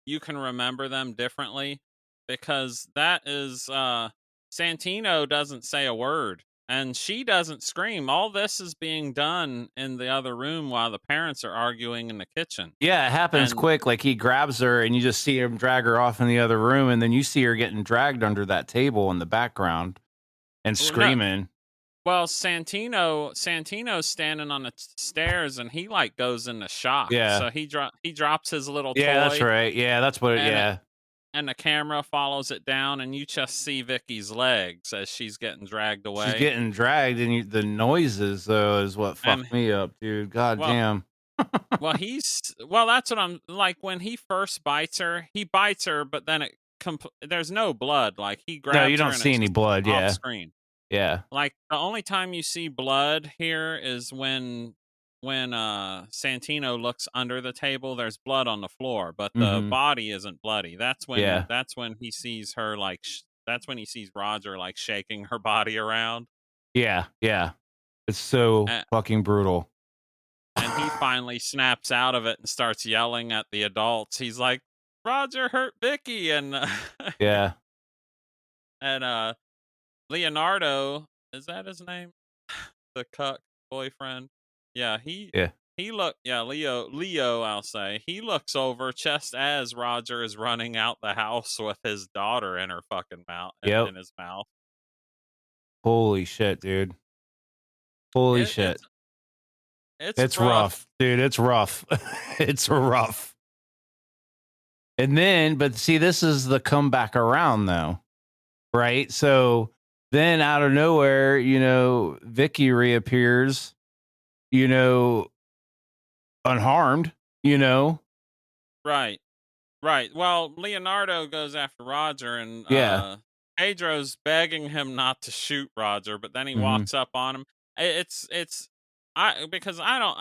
you can remember them differently because that is Santino doesn't say a word and she doesn't scream. All this is being done in the other room while the parents are arguing in the kitchen. Yeah, it happens And quick. Like he grabs her and you just see him drag her off in the other room, and then you see her getting dragged under that table in the background and well, no, screaming. well, Santino's standing on the stairs and he like goes into shock. Yeah. So he drops his little Yeah, that's toy right. Yeah, that's what and yeah. and the camera follows it down, and you just see Vicky's legs as she's getting dragged She's away. getting dragged, and the noises though is what And fucked me up, dude. God well, damn. that's what I'm like. When he first bites her, he bites her, but then there's no blood. Like he No, you grabs her, don't and see it's any just blood. off Yeah, screen. yeah. Like the only time you see blood here is when Santino looks under the table. There's blood on the floor, but the Mm-hmm. body isn't bloody. Yeah, That's when he sees her like that's when he sees Roger like shaking her body around. yeah, yeah. It's so And, fucking brutal. and he finally snaps out of it and starts yelling at the adults. He's like, "Roger hurt Vicky," and Yeah, and Leonardo, is that his name? The cuck boyfriend. Yeah, yeah. Leo, I'll say. He looks over just as Roger is running out the house with his daughter in her fucking mouth Yep. in his mouth. Holy shit, dude. Holy It, shit. it's it's It's rough. rough, dude. It's rough. It's rough. And then, but see, this is the comeback around though, right? So then out of nowhere, Vicky reappears, you know, unharmed, you know? Right. Right. Well, Leonardo goes after Roger, and Yeah. Pedro's begging him not to shoot Roger, but then he Hmm. walks up on him. It's I because I don't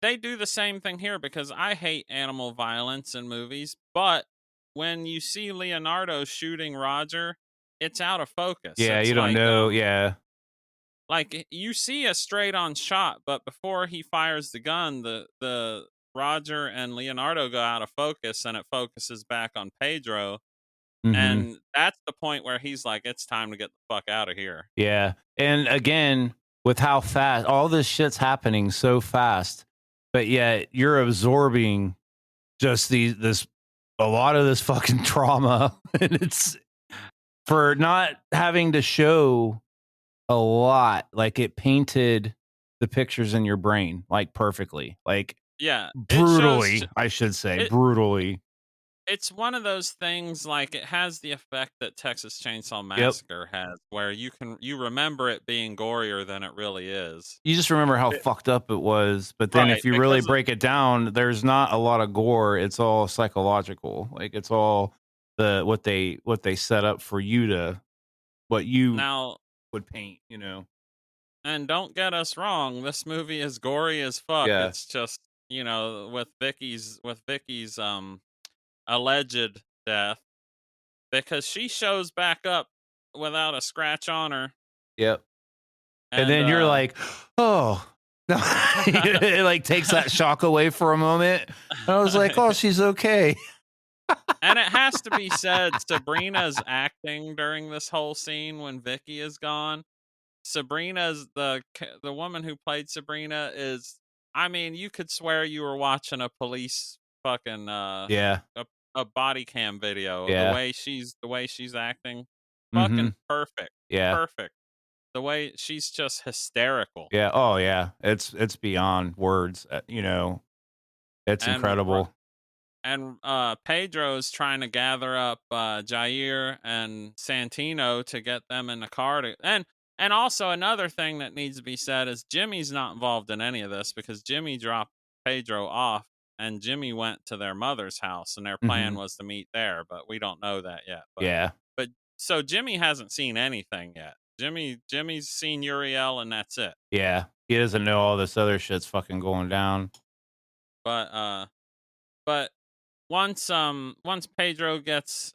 they do the same thing here because I hate animal violence in movies, but when you see Leonardo shooting Roger, it's out of focus. Yeah, It's you don't know. Yeah. like you see a straight on shot, but before he fires the gun, the Roger and Leonardo go out of focus, and it focuses back on Pedro, Hmm. and that's the point where he's like, "It's time to get the fuck out of here." Yeah. And again, with how fast all this shit's happening so fast, but yet you're absorbing just a lot of this fucking trauma. And it's for not having to show a lot, like it painted the pictures in your brain like perfectly, like Yeah, it shows. brutally, I should say, It brutally. It's one of those things, like, it has the effect that Texas Chainsaw Yep. Massacre has, where you remember it being gorier than it really is. You just remember how It fucked up it was, but then Right, if you really because break it down, there's not a lot of gore. It's all psychological. Like it's all what they set up for you to what you now would paint. and don't get us wrong, this movie is gory as fuck, Yeah. it's just, with Vicky's, alleged death, because she shows back up without a scratch on her, Yep. And and, then you're like, oh, no. It like takes that shock away for a moment. I was like, oh, she's okay. And it has to be said, Sabrina's acting during this whole scene when Vicky is gone. Sabrina's the woman who played Sabrina is. I mean, you could swear you were watching a police fucking Yeah. a body cam video. Yeah. The way she's acting, Mm-hmm. fucking perfect, Yeah. perfect. The way she's just hysterical. Yeah. Oh yeah. It's beyond words. It's And incredible. Pedro's trying to gather up Jair and Santino to get them in the car and also another thing that needs to be said is Jimmy's not involved in any of this because Jimmy dropped Pedro off and Jimmy went to their mother's house and their plan Mm-hmm. was to meet there, but we don't know that yet. Yeah. But so Jimmy hasn't seen anything yet. Jimmy's seen Uriel and that's it. Yeah. He doesn't know all this other shit's fucking going down. But once Pedro gets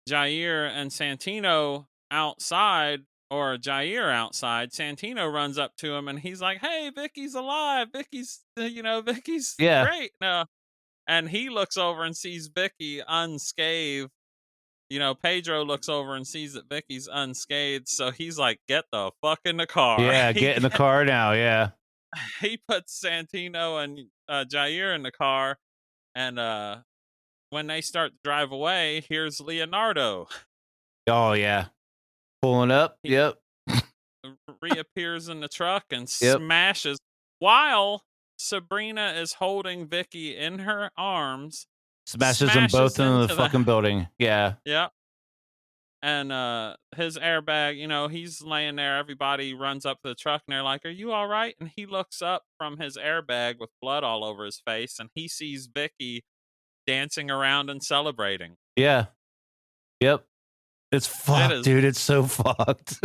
Jair and Santino outside, or Jair outside, Santino runs up to him and he's like, "Hey, Vicky's alive. Vicky's Yeah. great." No, and he looks over and sees Vicky unscathed. Pedro looks over and sees that Vicky's unscathed, so he's like, "Get the fuck in the car." Yeah. Get in the car now. Yeah. He puts Santino and Jair in the car, and when they start to drive away, here's Leonardo. Oh yeah. Pulling up. He Yep. reappears in the truck and Yep. smashes while Sabrina is holding Vicky in her arms Smashes them both smashes into the into the fucking building. Yeah. yeah. And his airbag, he's laying there. Everybody runs up to the truck and they're like, "Are you all right?" And he looks up from his airbag with blood all over his face, and he sees Vicky dancing around and celebrating. Yeah. Yep. It's It fucked, is. dude. It's so fucked.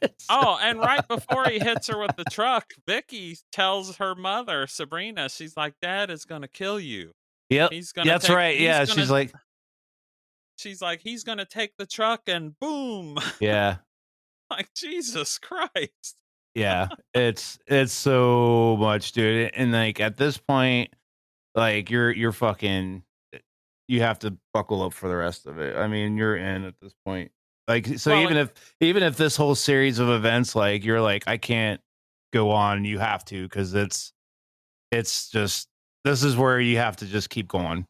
It's so Oh, and right before he fucked. hits her with the truck, Vicky tells her mother, Sabrina, she's like, "Dad is gonna kill you. Yep. He's gonna That's take. right. He's Yeah. gonna." She's like, She's like, "He's gonna take the truck and boom!" yeah. Like Jesus Christ. Yeah. It's so much, dude. And like at this point, like you're fucking you have to buckle up for the rest of it. I mean, you're in at this point. Like so Well, even if this whole series of events like you're like I can't go on, you have to cuz it's just this is where you have to just keep going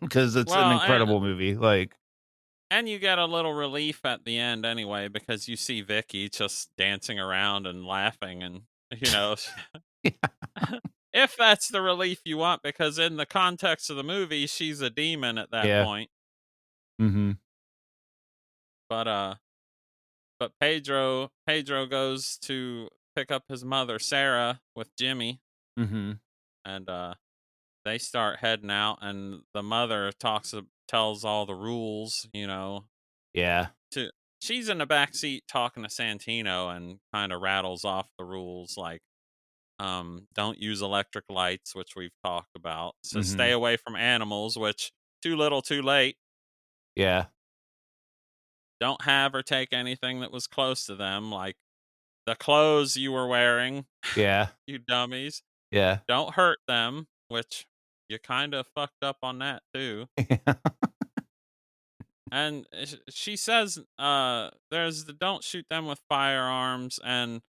because it's an well, incredible movie. Like and you get a little relief at the end anyway because you see Vicky just dancing around and laughing and you know if that's the relief you want because in the context of the movie she's a demon at that yeah. point. Mhm. But Pedro goes to pick up his mother Sarah with Jimmy Mhm. and they start heading out and the mother tells all the rules, Yeah. to she's in the back seat talking to Santino and kind of rattles off the rules like don't use electric lights, which we've talked about. So stay Mhm. away from animals, which too little, too late. Yeah. Don't have or take anything that was close to them, like the clothes you were wearing, Yeah. you dummies. Yeah. Don't hurt them, which you kind of fucked up on that too. And she says, there's the don't shoot them with firearms and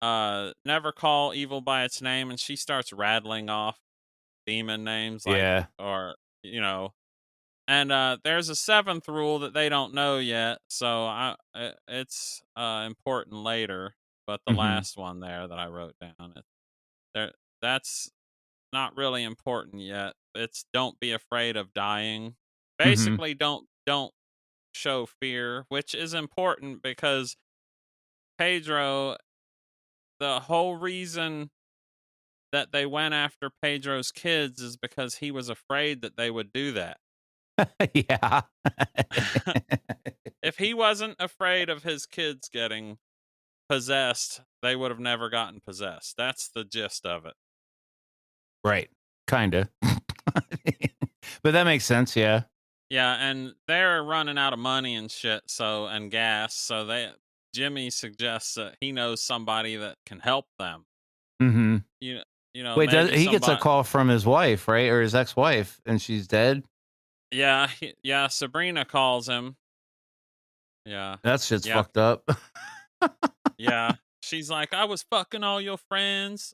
never call evil by its name. And she starts rattling off demon names like, Yeah. or, you know, and there's a seventh rule that they don't know yet. So it's important later. But the Mhm. last one there that I wrote down, there, that's not really important yet. It's don't be afraid of dying. Mhm. Basically, don't show fear, which is important because Pedro, the whole reason that they went after Pedro's kids is because he was afraid that they would do that. Yeah. If he wasn't afraid of his kids getting possessed, they would have never gotten possessed. That's the gist of it. Right. Kinda. But that makes sense, yeah. Yeah, and they're running out of money and shit, and gas, so Jimmy suggests that he knows somebody that can help them. Mhm. You Wait, does maybe he gets a somebody. call from his wife, right? Or his ex-wife, and she's dead? Yeah, yeah, Sabrina calls him. Yeah. That shit's Yeah. fucked up. Yeah. She's like, "I was fucking all your friends."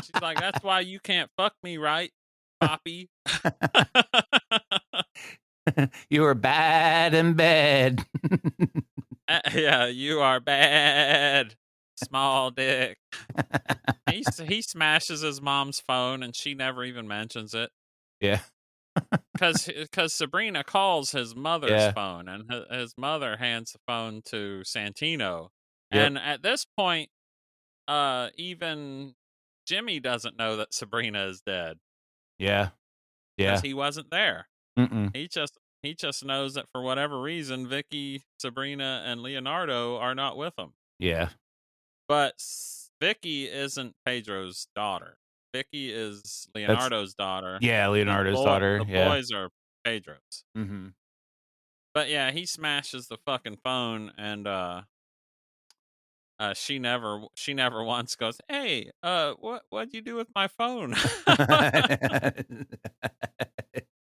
She's like, "That's why you can't fuck me, right, Poppy?" You were bad in bed. Yeah, you are bad. Small dick. He smashes his mom's phone and she never even mentions it. Yeah. Cuz Sabrina calls his mother's Yeah. phone and his mother hands the phone to Santino. Yep. And at this point, even Jimmy doesn't know that Sabrina is dead Yeah. because Yeah. he wasn't there. Mm-mm. He just knows that for whatever reason, Vicky, Sabrina, and Leonardo are not with him. Yeah. But Vicky isn't Pedro's daughter. Vicky is That's Leonardo's daughter, yeah, and Leonardo's daughter, the yeah. boys are Pedro's. Mhm. But yeah, he smashes the fucking phone, and she never once goes, "Hey, what'd you do with my phone?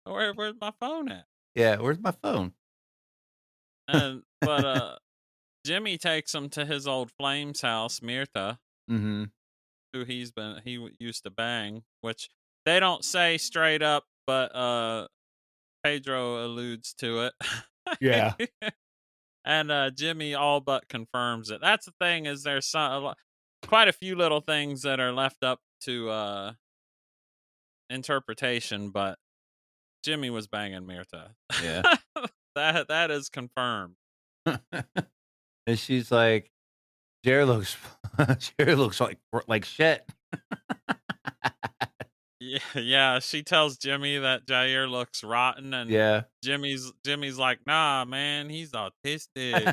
Where's my phone at?" Yeah, where's my phone? And but Jimmy takes him to his old flame's house, Mirta, Mhm. who used to bang, which they don't say straight up, but Pedro alludes to Yeah. it. And Jimmy all but confirms it. That's the thing is there's quite a few little things that are left up to interpretation, but Jimmy was banging Mirta. Yeah. That is confirmed. And she's like, Jared looks Jared looks like shit. Yeah, yeah. She tells Jimmy that Jair looks rotten, and Yeah. Jimmy's like, "Nah, man, he's autistic."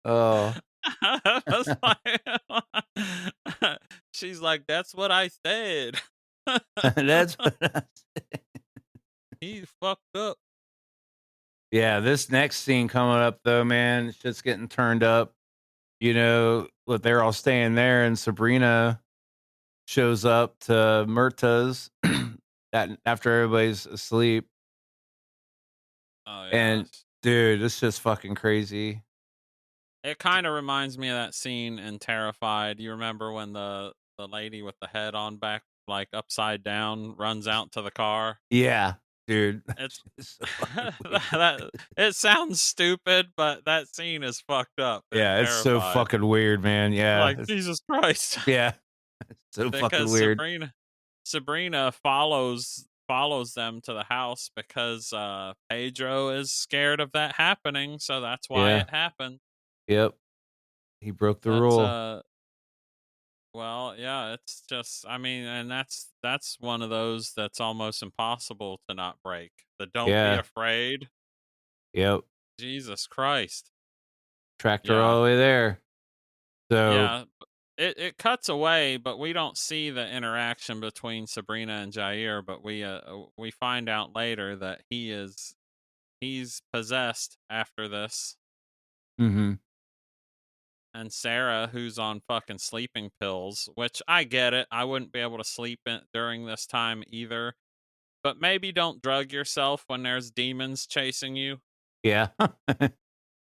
Oh, I was like, she's like, "That's what I said." that's what I He fucked up. Yeah, this next scene coming up though, man, shit's getting turned up. You know, but they're all staying there, and Sabrina shows up to Murta's after everybody's asleep. Oh And yes. dude, it's just fucking crazy. It kind of reminds me of that scene in Terrified. You remember when the lady with the head on back, like upside down, runs out to the car? Yeah, dude. It's It's so fucking weird. that it sounds stupid, but that scene is fucked up and Yeah, it's so terrified. fucking weird, man. Yeah. Like Jesus Christ. Yeah. It's so fucking Because weird. Sabrina follows them to the house because Pedro is scared of that happening, so that's why Yeah. it happened. Yep. He broke the That's rule. well, yeah, it's just I mean, and that's one of those that's almost impossible to not break. The don't be Yeah. afraid. Yep. Jesus Christ. Tracked her all Yeah. the way there. So, Yeah. It cuts away, but we don't see the interaction between Sabrina and Jair, but we find out later that he's possessed after this. mhm. And Sarah, who's on fucking sleeping pills, which I get it. I wouldn't be able to sleep during this time either. But maybe don't drug yourself when there's demons chasing you. Yeah.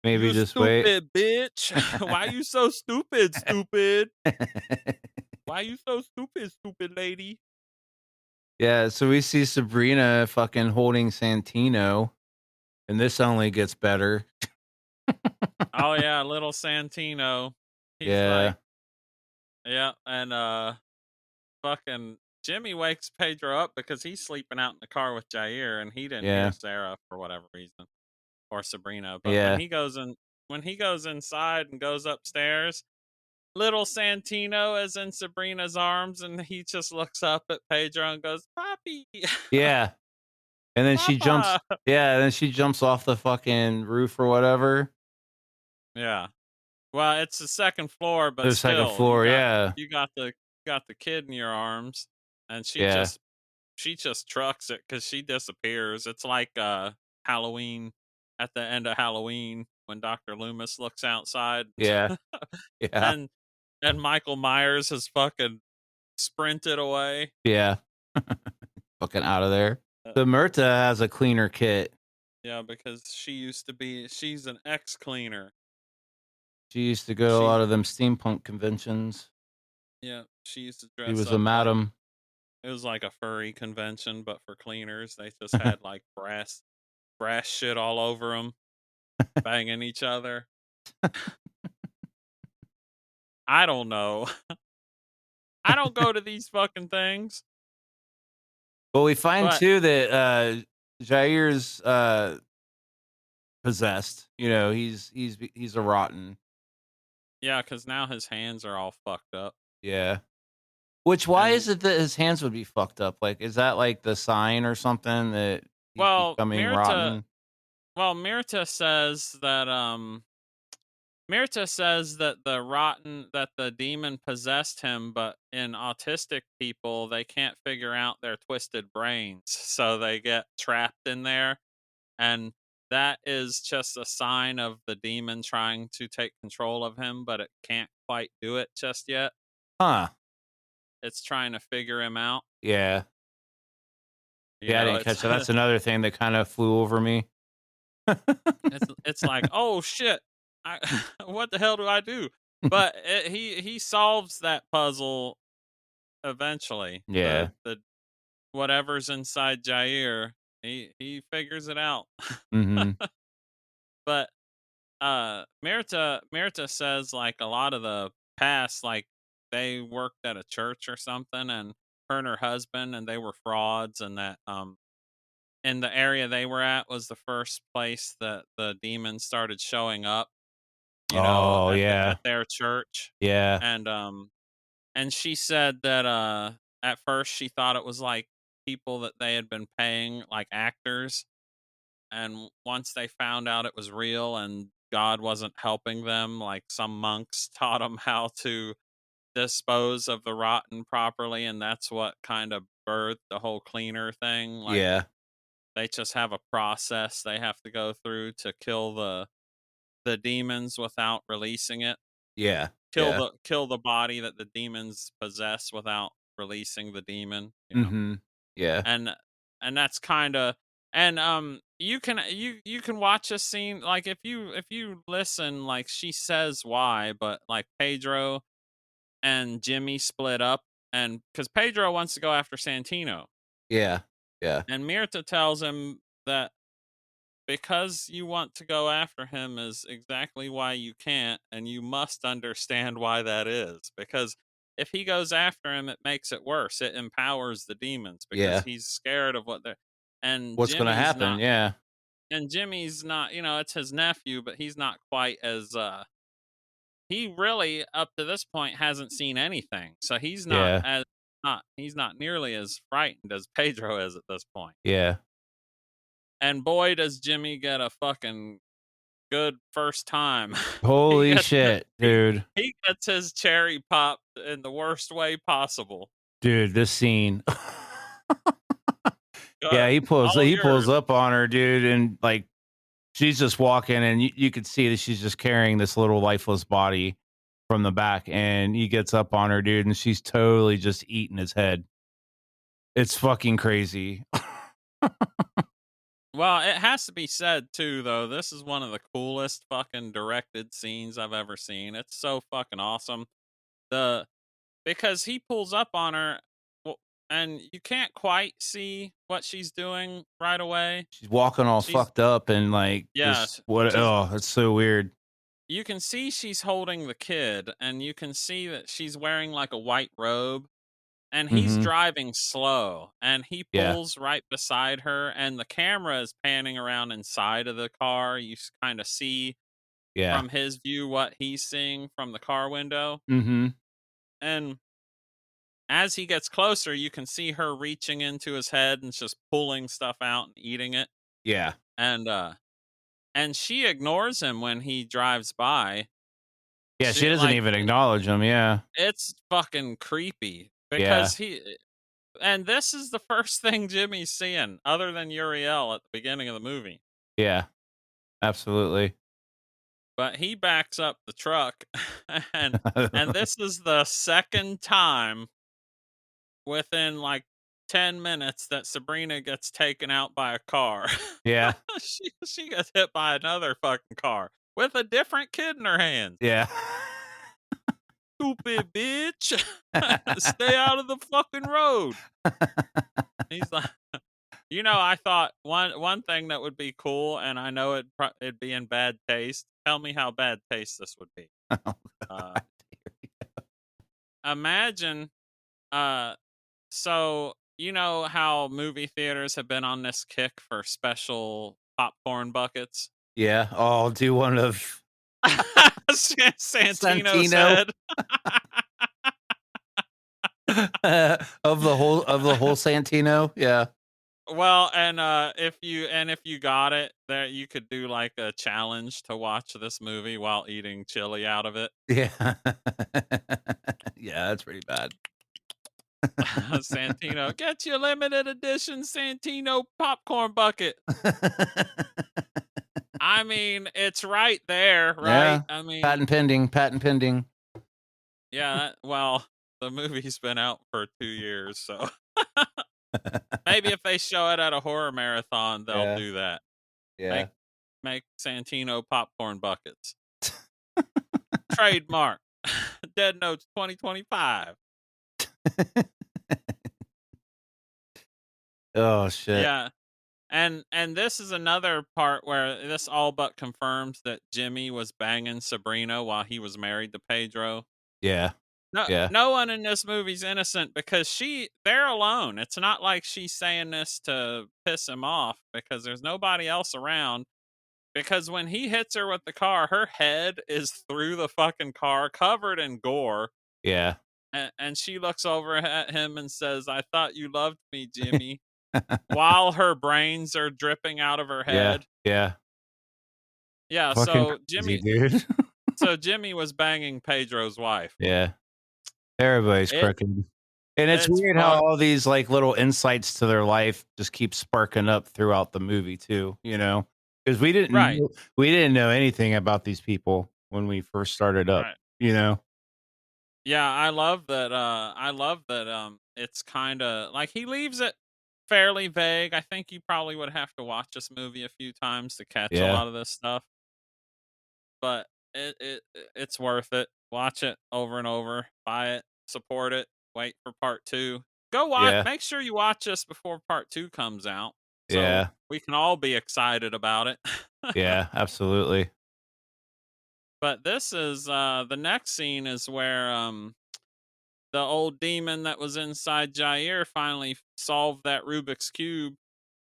Maybe You just wait. stupid bitch. Why you so stupid, stupid? Why you so stupid, stupid lady? Yeah, so we see Sabrina fucking holding Santino, and this only gets better. Oh yeah, little Santino. He's Yeah. like, yeah, and fucking Jimmy wakes Pedro up because he's sleeping out in the car with Jair and he didn't hear Yeah. Sarah for whatever reason. Or Sabrina. But Yeah. when he goes inside and goes upstairs, little Santino is in Sabrina's arms and he just looks up at Pedro and goes, "Papi, Yeah. And then she jumps Papa." yeah, and then she jumps off the fucking roof or whatever. Yeah. Well, it's the second floor, but The second still, you floor, got yeah. you got the got the kid in your arms, and Yeah. she just trucks it because she disappears. It's like Halloween at the end of Halloween when Dr. Loomis looks outside Yeah. Yeah. and and Michael Myers has fucking sprinted away. Yeah. Fucking out of there. Uh, The Murta has a cleaner kit. yeah, because she's an ex cleaner. She used to go to a She lot of them steampunk conventions. Yeah, she used to She dress was a up like madam. it was like a furry convention, but for cleaners. They just had like brass shit all over them, banging each other. I don't know. I don't go to these fucking things, Well, we find but too that Jair's possessed. You know, he's a rotten. yeah, because now his hands are all fucked up. Yeah. Which why And is it that his hands would be fucked up? Like, is that like the sign or something that he's well, becoming rotten? Mirta says that Mirta says that the demon possessed him, but in autistic people, they can't figure out their twisted brains, so they get trapped in there, and that is just a sign of the demon trying to take control of him, but it can't quite do it just yet. Huh. It's trying to figure him out. Yeah. You Yeah, I know, didn't catch that. That's another thing that kind of flew over me. it's like, oh shit, I what the hell do I do? But he solves that puzzle eventually. Yeah. The whatever's inside Jair, he figures it out. Mhm. But Mirta says like a lot of the past, like they worked at a church or something, and her and her husband, and they were frauds, and that in the area they were at was the first place that the demons started showing up, Oh, at yeah. their church. Yeah. And she said that at first she thought it was like people that they had been paying, like actors, and once they found out it was real and God wasn't helping them, like some monks taught them how to dispose of the rotten properly, and that's what kind of birthed the whole cleaner thing. Like Yeah. they just have a process they have to go through to kill the demons without releasing it. Yeah. Yeah. Kill the body that the demons possess without releasing the demon. Mhm. Yeah. And that's kind of, and you can watch a scene, like if you listen, like she says why, but like Pedro and Jimmy split up, and because Pedro wants to go after Santino, Yeah. Yeah. and Mirta tells him that because you want to go after him is exactly why you can't, and you must understand why that is. Because if he goes after him, it makes it worse. It empowers the demons because Yeah. he's scared of what they're. And What's gonna Jimmy's happen? not. Yeah. And Jimmy's not. It's his nephew, but he's not quite as. He really up to this point hasn't seen anything, so he's not Yeah. as not. He's not nearly as frightened as Pedro is at this point. Yeah. And boy, does Jimmy get a fucking good first time. he Holy gets shit, dude. he gets his cherry popped in the worst way possible. Dude, this scene. Yeah, Good. All he yours. pulls up on her, dude, and like she's just walking and you could see that she's just carrying this little lifeless body from the back, and he gets up on her, dude, and she's totally just eating his head. It's fucking crazy. Well, it has to be said too, though. This is one of the coolest fucking directed scenes I've ever seen. It's so fucking awesome. The Because he pulls up on her, and you can't quite see what she's doing right away. She's walking all She's fucked up and like Yeah, just what she's oh, it's so weird. you can see she's holding the kid, and you can see that she's wearing like a white robe, and he's Mhm. driving slow, and he Yeah. pulls right beside her, and the camera is panning around inside of the car. You kind of see Yeah. from his view what he's seeing from the car window, Mhm. and as he gets closer, you can see her reaching into his head and just pulling stuff out and eating it. Yeah. And she ignores him when he drives by. Yeah, she doesn't even acknowledge him, yeah. It's fucking creepy Yeah. because and this is the first thing Jimmy's seeing other than Uriel at the beginning of the movie. Yeah. Absolutely. But he backs up the truck and this is the second time within like 10 minutes that Sabrina gets taken out by a car. Yeah. She gets hit by another fucking car with a different kid in her hands. Yeah. Stupid bitch. Stay out of the fucking road. He's like, I thought one thing that would be cool, and I know it'd be in bad taste. Tell me how bad taste this would be. Oh, Uh, God. Imagine, so you know how movie theaters have been on this kick for special popcorn buckets? Yeah. Oh, I'll do one of Santino Santino. said. Of the whole Santino. Yeah. Well, and if you got it, there you could do like a challenge to watch this movie while eating chili out of it. Yeah. Yeah, that's pretty bad. Santino, get your limited edition Santino popcorn bucket. I mean, it's right there, right? Yeah. I mean, Patent pending. yeah, well, the movie's been out for 2 years, so maybe if they show it at a horror marathon, they'll Yeah. do that. Yeah. Make Santino popcorn buckets. Trademark. Dead Notes 2025. Oh shit. Yeah. And this is another part where this all but confirms that Jimmy was banging Sabrina while he was married to Pedro. Yeah. Yeah. no one in this movie's innocent because they're alone. It's not like she's saying this to piss him off because there's nobody else around. Because when he hits her with the car, her head is through the fucking car, covered in gore. Yeah. And she looks over at him and says, "I thought you loved me, Jimmy," while her brains are dripping out of her Yeah. head. Yeah. Yeah, Fucking so crazy, dude. Jimmy was banging Pedro's wife. Yeah. Everybody's It crooked. And it's it's weird how fucked. all these, like, little insights to their life just keep sparking up throughout the movie too, you know? 'Cause Right, we didn't know anything about these people when we first started up, right. you know? Yeah, I love that, it's kinda like, he leaves it fairly vague. I think you probably would have to watch this movie a few times to catch a Yeah. lot of this stuff, but it's worth it. Watch it over and over, buy it, support it, wait for part 2. Yeah. Make sure you watch this before part 2 comes out, so Yeah. we can all be excited about it. Yeah. Absolutely. But this is, the next scene is where, the old demon that was inside Jair finally solved that Rubik's Cube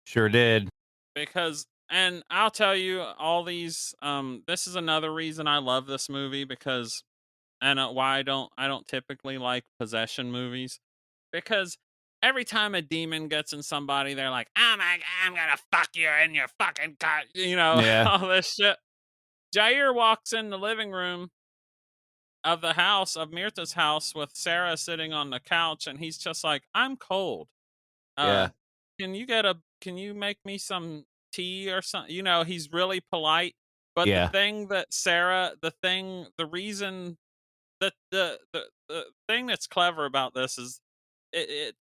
Sure did. because and I'll tell you all these this is another reason I love this movie because and why I don't typically like possession movies because every time a demon gets in somebody they're like, "Oh my god, I'm going to fuck you in your fucking cut." You know, Yeah. all this shit. Jair walks in the living room of the house of Mirta's house with Sarah sitting on the couch and he's just like, "I'm cold. Uh, Yeah. can you make me some tea or something?" You know, he's really polite. But Yeah. the reason that the thing that's clever about this is it, it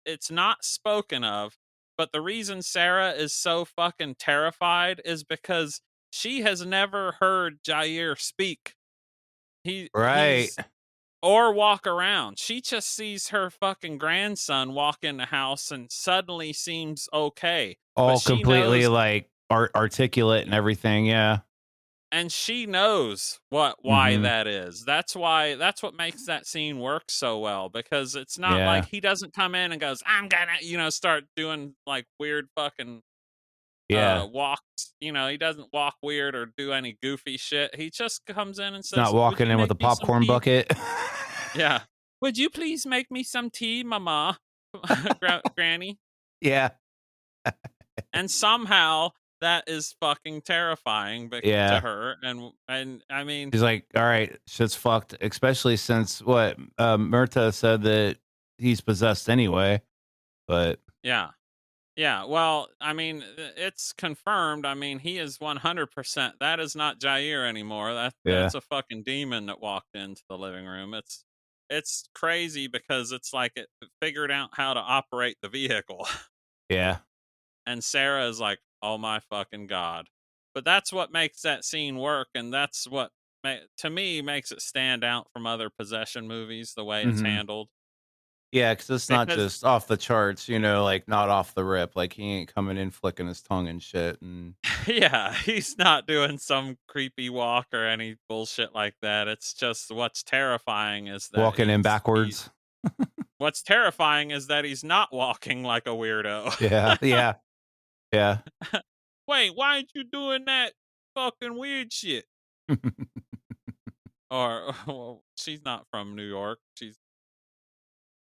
it's not spoken of, but the reason Sarah is so fucking terrified is because she has never heard Jair speak. Right. He's or walk around. She just sees her fucking grandson walk in the house and suddenly seems okay. But All completely, like, articulate and everything, yeah. she knows why Mhm. that is. That's what makes that scene work so well because it's not like Yeah. he doesn't come in and goes, "I'm gonna," start doing like weird fucking Yeah. walks. He doesn't walk weird or do any goofy shit. He just comes in and It's not says, "Would walking you in with make a me some popcorn tea?" bucket. Yeah. "Would you please make me some tea, mama?" Granny. Yeah. And somehow that is fucking terrifying to Yeah. her, and I mean, He's like, "Alright, shit's fucked," especially since what, Murta said that he's possessed anyway, but yeah. Yeah, well, I mean, it's confirmed. I mean, he is 100%. That is not Jair anymore. yeah. That's a fucking demon that walked into the living room. It's crazy because it's like it figured out how to operate the vehicle. Yeah. And Sarah is like, "Oh my fucking god!" But that's what makes that scene work, and that's what to me makes it stand out from other possession movies. The way it's Mhm. handled, Yeah, because it's not because just off the charts, like, not off the rip, like, he ain't coming in flicking his tongue and shit, and yeah, he's not doing some creepy walk or any bullshit like that. It's just walking in backwards. what's terrifying is that he's not walking like a weirdo. Yeah, yeah, yeah. Wait, why aren't you doing that fucking weird shit? Or well, she's not from New York. She's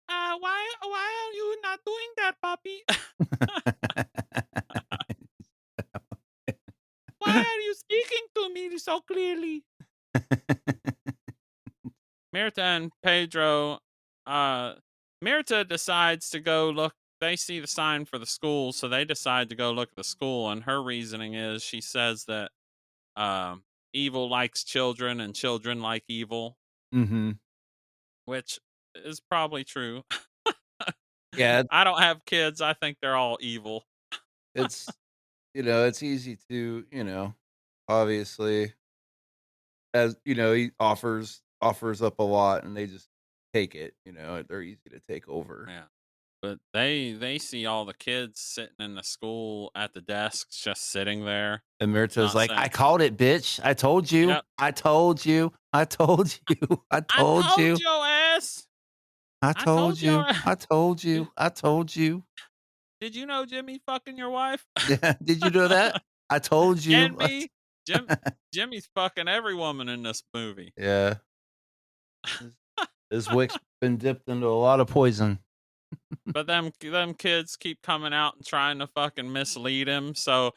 why are you not doing that, puppy? Why are you speaking to me so clearly? Mirta and Pedro, uh, Mirta decides to go look. They see the sign for the school, so they decide to go look at the school. And her reasoning is she says that evil likes children and children like evil, Mhm. which is probably true. Yeah, I don't have kids. I think they're all evil. it's it's easy to, obviously, as he offers up a lot and they just take it, they're easy to take over. Yeah. But they see all the kids sitting in the school at the desks, just sitting there, And Mirta's not like, saying, "I called it, bitch. I told you. "Yep, I told you. I told you. I I told told you." your this? I I told told you. you. I told Did, you. I told you. did you know Jimmy fucking your wife? Yeah. Did you know that? I told And you. me? Jimmy's fucking every woman in this movie. Yeah. His wick's been dipped into a lot of poison. But them kids keep coming out and trying to fucking mislead him. So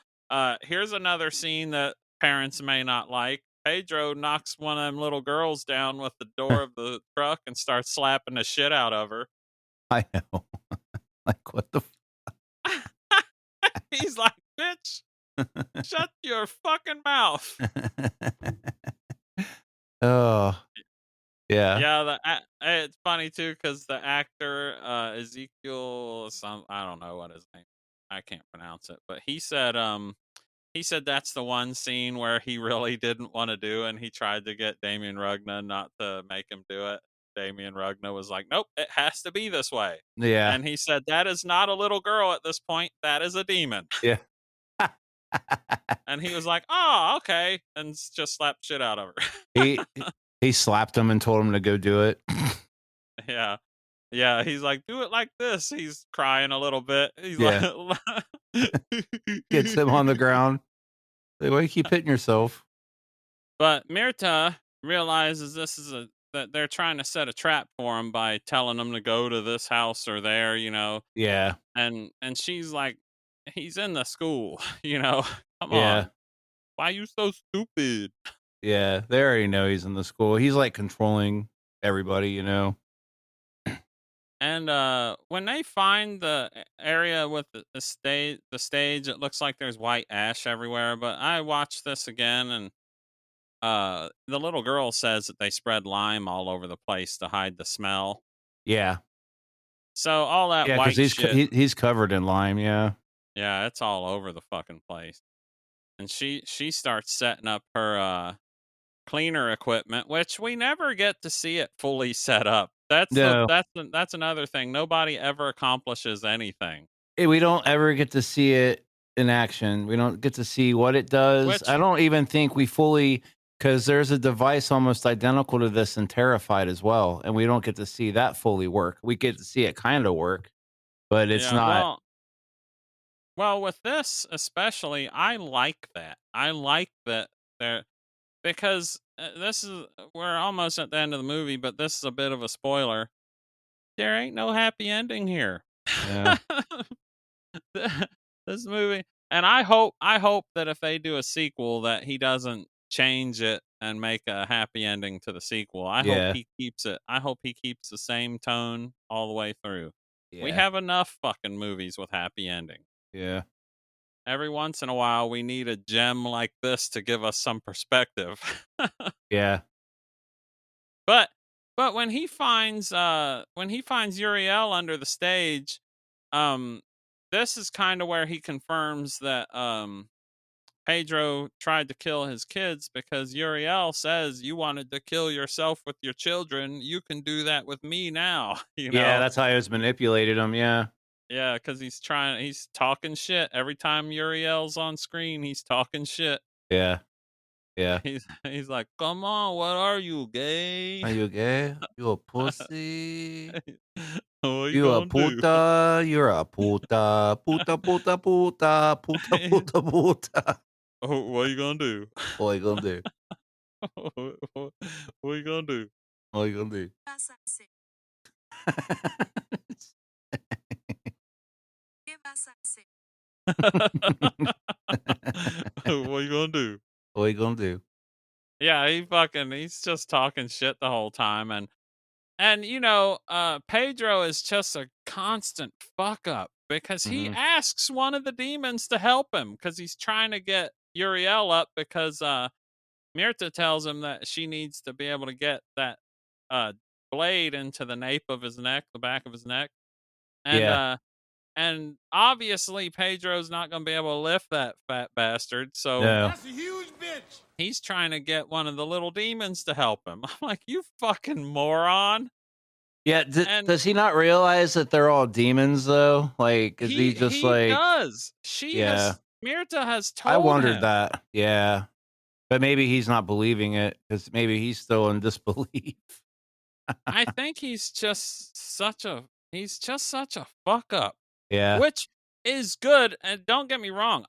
here's another scene that parents may not like. Pedro knocks one of them little girls down with the door of the truck and starts slapping the shit out of her. I know. Like, what the He's like, bitch, shut your fucking mouth. Oh, yeah. Yeah, it's funny too because the actor Ezekiel, I don't know what his name. I can't pronounce it, but he said that's the one scene where he really didn't want to do, and he tried to get Damien Rugna not to make him do it. Damien Rugna was like, "Nope, it has to be this way," Yeah. and he said that is not a little girl at this point. That is a demon. Yeah. And he was like, "Oh, okay," and just slapped shit out of her. he he slapped him and told him to go do it. Yeah. Yeah, he's like, "Do it like this." He's crying a little bit. He's like Yeah. Gets him on the ground. Like, why you keep hitting yourself? But Mirta realizes that they're trying to set a trap for him by telling him to go to this house or there, Yeah. and she's like, "He's in the school, you know. Come Yeah. on. Why you so stupid?" Yeah. They already know he's in the school. He's like controlling everybody, you know? And when they find the area with the stage, it looks like there's white ash everywhere. But I watched this again, and the little girl says that they spread lime all over the place to hide the smell. Yeah. So all that Yeah, because white shit, he's covered in lime, yeah. yeah, it's all over the fucking place. And she starts setting up her cleaner equipment, which we never get to see it fully set up. No. That's another thing. Nobody ever accomplishes anything. We don't ever get to see it in action. We don't get to see what it does. I Which don't even think we fully, because there's a device almost identical to this in Terrified as well, and we don't get to see that fully work. We get to see it kind of work, but it's yeah, not. well, with this especially, I like that. I like that there because this is we're almost at the end of the movie, but this is a bit of a spoiler. There ain't no happy ending here. Yeah, This movie, and I hope that if they do a sequel that he doesn't change it and make a happy ending to the sequel. yeah, I hope he keeps the same tone all the way through. We yeah, have enough fucking movies with happy ending. yeah, Every once in a while we need a gem like this to give us some perspective. yeah, But when he finds Uriel under the stage, um this is kind of where he confirms that Pedro tried to kill his kids because Uriel says you wanted to kill yourself with your children. You can do that with me now, you yeah. know. That's how he was manipulated him. Yeah, Yeah, cuz he's talking shit every time Uriel's on screen. He's talking shit. yeah, yeah. He's like, "Come on, what are you, gay? Are you gay? You a pussy? What you You a gonna do? puta? You're a puta, puta, puta, puta, puta, puta, puta. Oh, what you gonna do? What you gonna do? What you gonna do? What you gonna do? Vas a hacer? ¿Qué vas a hacer? What you gonna do? What you gonna do? Yeah, he's just talking shit the whole time, and Pedro is just a constant fuck up because he Mhm. asks one of the demons to help him because he's trying to get Uriel up because Mirta tells him that she needs to be able to get that uh blade into the nape of his neck, the back of his neck. And Yeah. and obviously Pedro's not going to be able to lift that fat bastard, so No. That's a huge bitch. he's trying to get one of the little demons to help him. I'm like, "You fucking moron." Yeah, And does he not realize that they're all demons though? Like, is he just he like, does. yeah, Mirta has I told wondered him. that. Yeah. But maybe he's not believing it because maybe he's still in disbelief. I think he's just such a fuck up, Yeah, which is good. And don't get me wrong,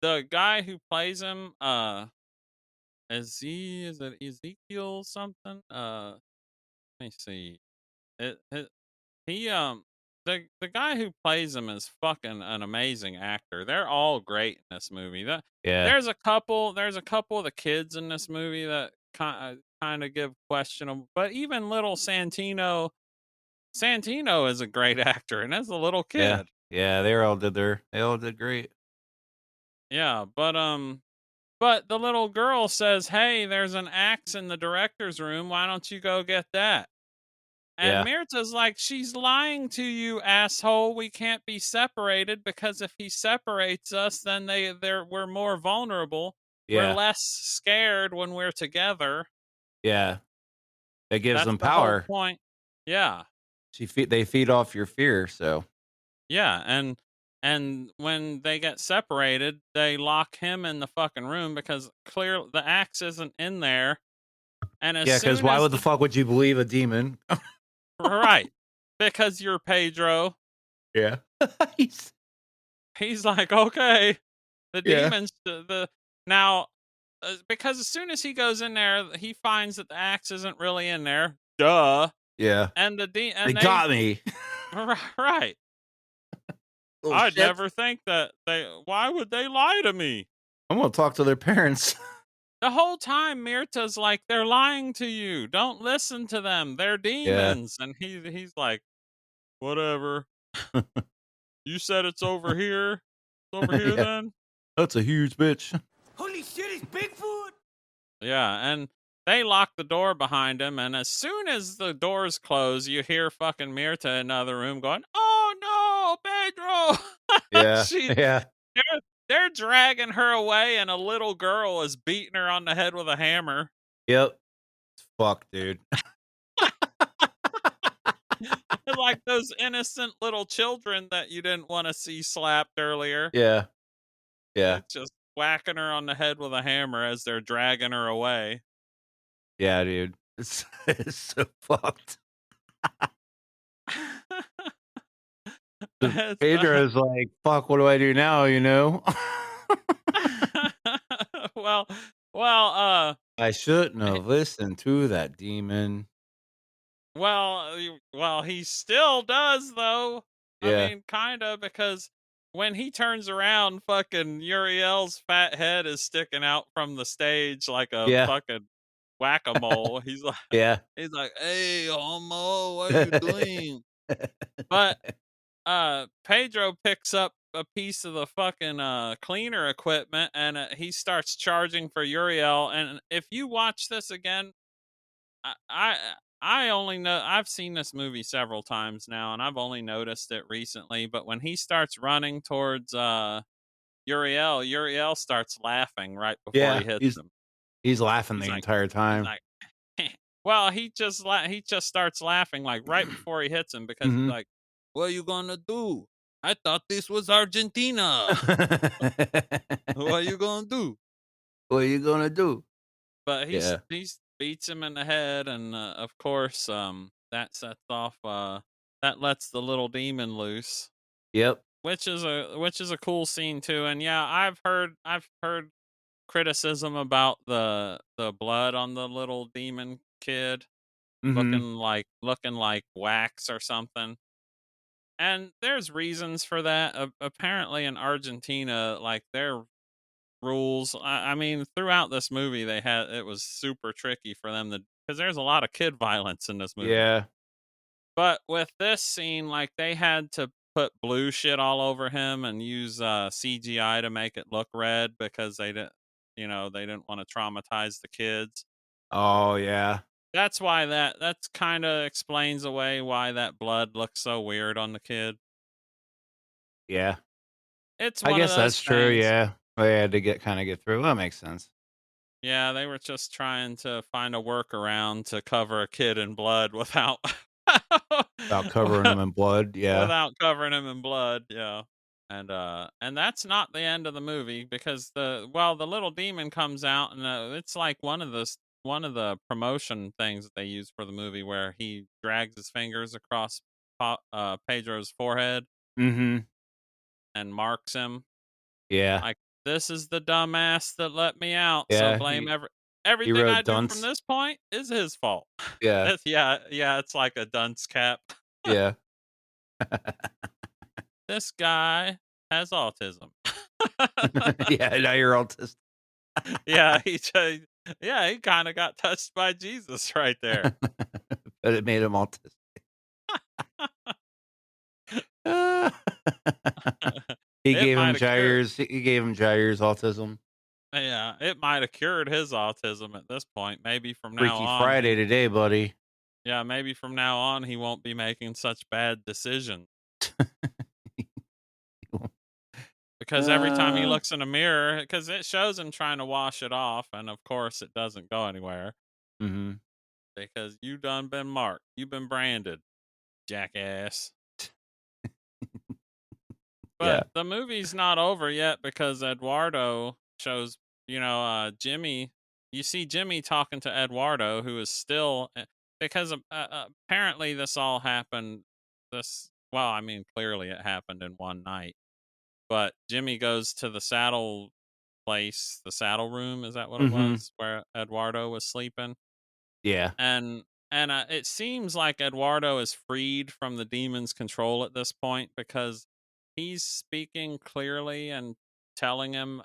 the guy who plays him, is it Ezekiel something? Let me see. It he the guy who plays him is fucking an amazing actor. They're all great in this movie. yeah, There's a couple of the kids in this movie that kind of give questionable, but even little Santino is a great actor, and as a little yeah, kid. yeah. They all did great. Yeah, but the little girl says, "Hey, there's an axe in the director's room. Why don't you go get that?" And Yeah, Mirta's like, "She's lying to you, asshole. We can't be separated because if he separates us, then we're more vulnerable. We're yeah, less scared when we're together." yeah. It gives That's them the whole power. point. Yeah. They feed off your fear. So Yeah, and when they get separated, they lock him in the fucking room because the axe isn't in there. And as yeah, because soon why as would the fuck would you believe a demon? right, because you're Pedro, Yeah. he's like, "Okay, the Yeah. demons the now because as soon as he goes in there, he finds that the axe isn't really in there. Duh. Yeah. And They and they got me. right. Little I'd shit. never think that why would they lie to me? I'm gonna talk to their parents. The whole time Mirta's like, "They're lying to you. Don't listen to them. They're Yeah. demons." And he's like, "Whatever. You said it's over here. It's over here Yeah. then?" That's a huge bitch. Holy shit, it's Bigfoot! Yeah, and they lock the door behind him, and as soon as the doors close, you hear fucking Mirta in another room going, "Oh no, Pedro!" Yeah. she Yeah. they're dragging her away, and a little girl is beating her on the head with a hammer. Yep. Fuck, dude. Like those innocent little children that you didn't want to see slapped earlier. Yeah. Yeah. It's just whacking her on the head with a hammer as they're dragging her away. Yeah, dude. It's so fucked. The It's, Pedro's like, fuck, what do I do now, you know? well, well, I shouldn't have listened to that demon. well, he still does though. I Yeah. mean, kinda because when he turns around, fucking Uriel's fat head is sticking out from the stage like a Yeah. fucking whack-a-mole. Yeah. He's like, "Hey, homo, what are you doing?" But Pedro picks up a piece of the fucking cleaner equipment and he starts charging for Uriel. And if you watch this again, I, I I only know I've seen this movie several times now, and I've only noticed it recently. But when he starts running towards Uriel starts laughing right before he Yeah. hits him. He's laughing He's the like entire he's time. like well, he just starts laughing like right before he hits him because he's Mhm. like, "What are you gonna do? I thought this was Argentina. What are you gonna do?" What are you gonna do? But Yeah. he's beats him in the head, and of course, that sets off that lets the little demon loose, Yep. which is a cool scene too. And yeah, I've heard criticism about the blood on the little demon kid Mhm. looking like wax or something. And there's reasons for that. Apparently in Argentina, like their rules, I mean, throughout this movie, it was super tricky for them to, because there's a lot of kid violence in this movie. Yeah. But with this scene, like they had to put blue shit all over him and use CGI to make it look red because they didn't want to traumatize the kids. Oh, yeah. That's kind of explains away why that blood looks so weird on the kid. Yeah. It's I one of guess those that's true, things. yeah. They had to get through. That makes sense. Yeah, they were just trying to find a workaround to cover a kid in blood without Without covering them in blood, yeah. without covering him in blood, yeah. And that's not the end of the movie because the little demon comes out and it's like one of one of the promotion things that they use for the movie where he drags his fingers across Pedro's forehead Mhm. and marks him. Yeah. Like, this is the dumbass that let me out, so Yeah. blame He everything I wrote do from dunce. this point is his fault. Yeah. Yeah, it's like a dunce cap. Yeah. This guy has autism. Yeah, now you're autistic. Yeah, he kind of got touched by Jesus right there. But it made him autistic. He It gave him might have cured. Jair's autism. Yeah, it might have cured his autism at this point. Freaky Friday today, buddy. Maybe from now on he won't be making such bad decisions because every time he Uh, looks in a mirror, because it shows him trying to wash it off, and of course it doesn't go anywhere mhm. because you done been marked, you've been branded, jackass. Yeah. But the movie's not over yet because Eduardo shows, Jimmy. You see Jimmy talking to Eduardo, who is still because apparently this all happened. Well, I mean, clearly it happened in one night. But Jimmy goes to the saddle place, the saddle room. Is that what it Mhm. was, where Eduardo was sleeping? Yeah. And it seems like Eduardo is freed from the demon's control at this point because he's speaking clearly and telling him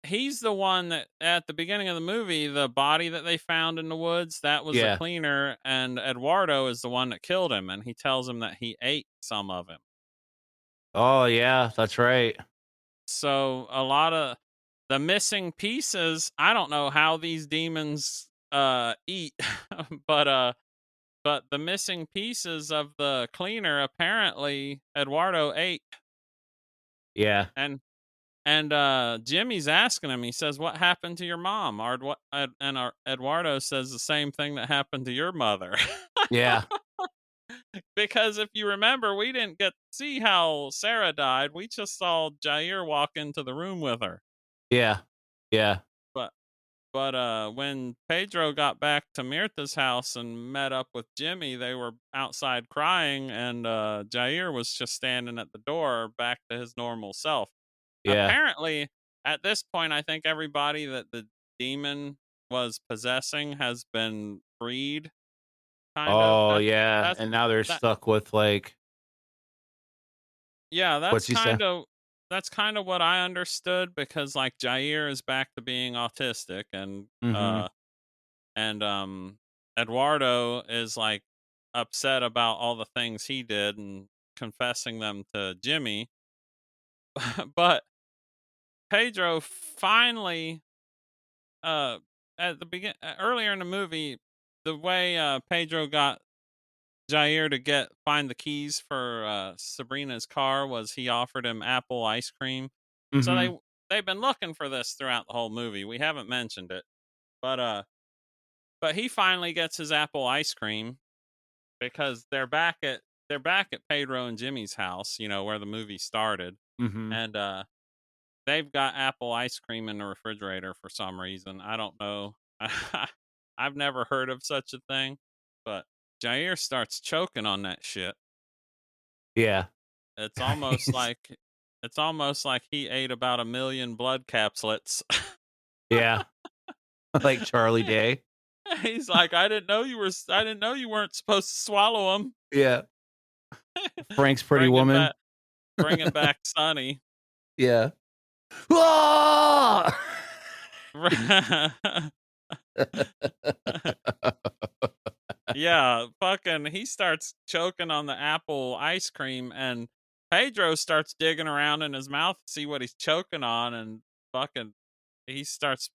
he's the one that at the beginning of the movie, the body that they found in the woods, that was the Yeah. cleaner, and Eduardo is the one that killed him, and he tells him that he ate some of him. Oh, yeah, that's right. So a lot of the missing pieces, I don't know how these demons eat, but but the missing pieces of the cleaner apparently Eduardo ate. Yeah. And Jimmy's asking him, he says, "What happened to your mom?" Eduardo says the same thing that happened to your mother. Yeah. Because if you remember, we didn't get to see how Sarah died. We just saw Jair walk into the room with her. Yeah. Yeah. But when Pedro got back to Mirtha's house and met up with Jimmy, they were outside crying, and Jair was just standing at the door, back to his normal self. Yeah. Apparently, at this point, I think everybody that the demon was possessing has been freed. Kind of. Oh, yeah, That's and now they're that. stuck with, like Yeah, what's he say? that's kind of what I understood because like Jair is back to being autistic, Mhm. and Eduardo is like upset about all the things he did and confessing them to Jimmy. But Pedro finally uh earlier in the movie, the way Pedro got Jair to find the keys for Sabrina's car was he offered him apple ice cream. So Mhm. they've been looking for this throughout the whole movie. We haven't mentioned it. But he finally gets his apple ice cream because they're back at Pedro and Jimmy's house, where the movie started. Mhm. And they've got apple ice cream in the refrigerator for some reason. I don't know. I've never heard of such a thing, but Jair starts choking on that shit. Yeah. It's almost He's like he ate about 1,000,000 blood capsules. Yeah, like Charlie Day. He's like, I didn't know you weren't supposed to swallow them." Yeah. Frank's Pretty bringing Woman. back bringing back Sonny. Yeah. Ah! Yeah, fucking he starts choking on the apple ice cream, and Pedro starts digging around in his mouth to see what he's choking on, and fucking he starts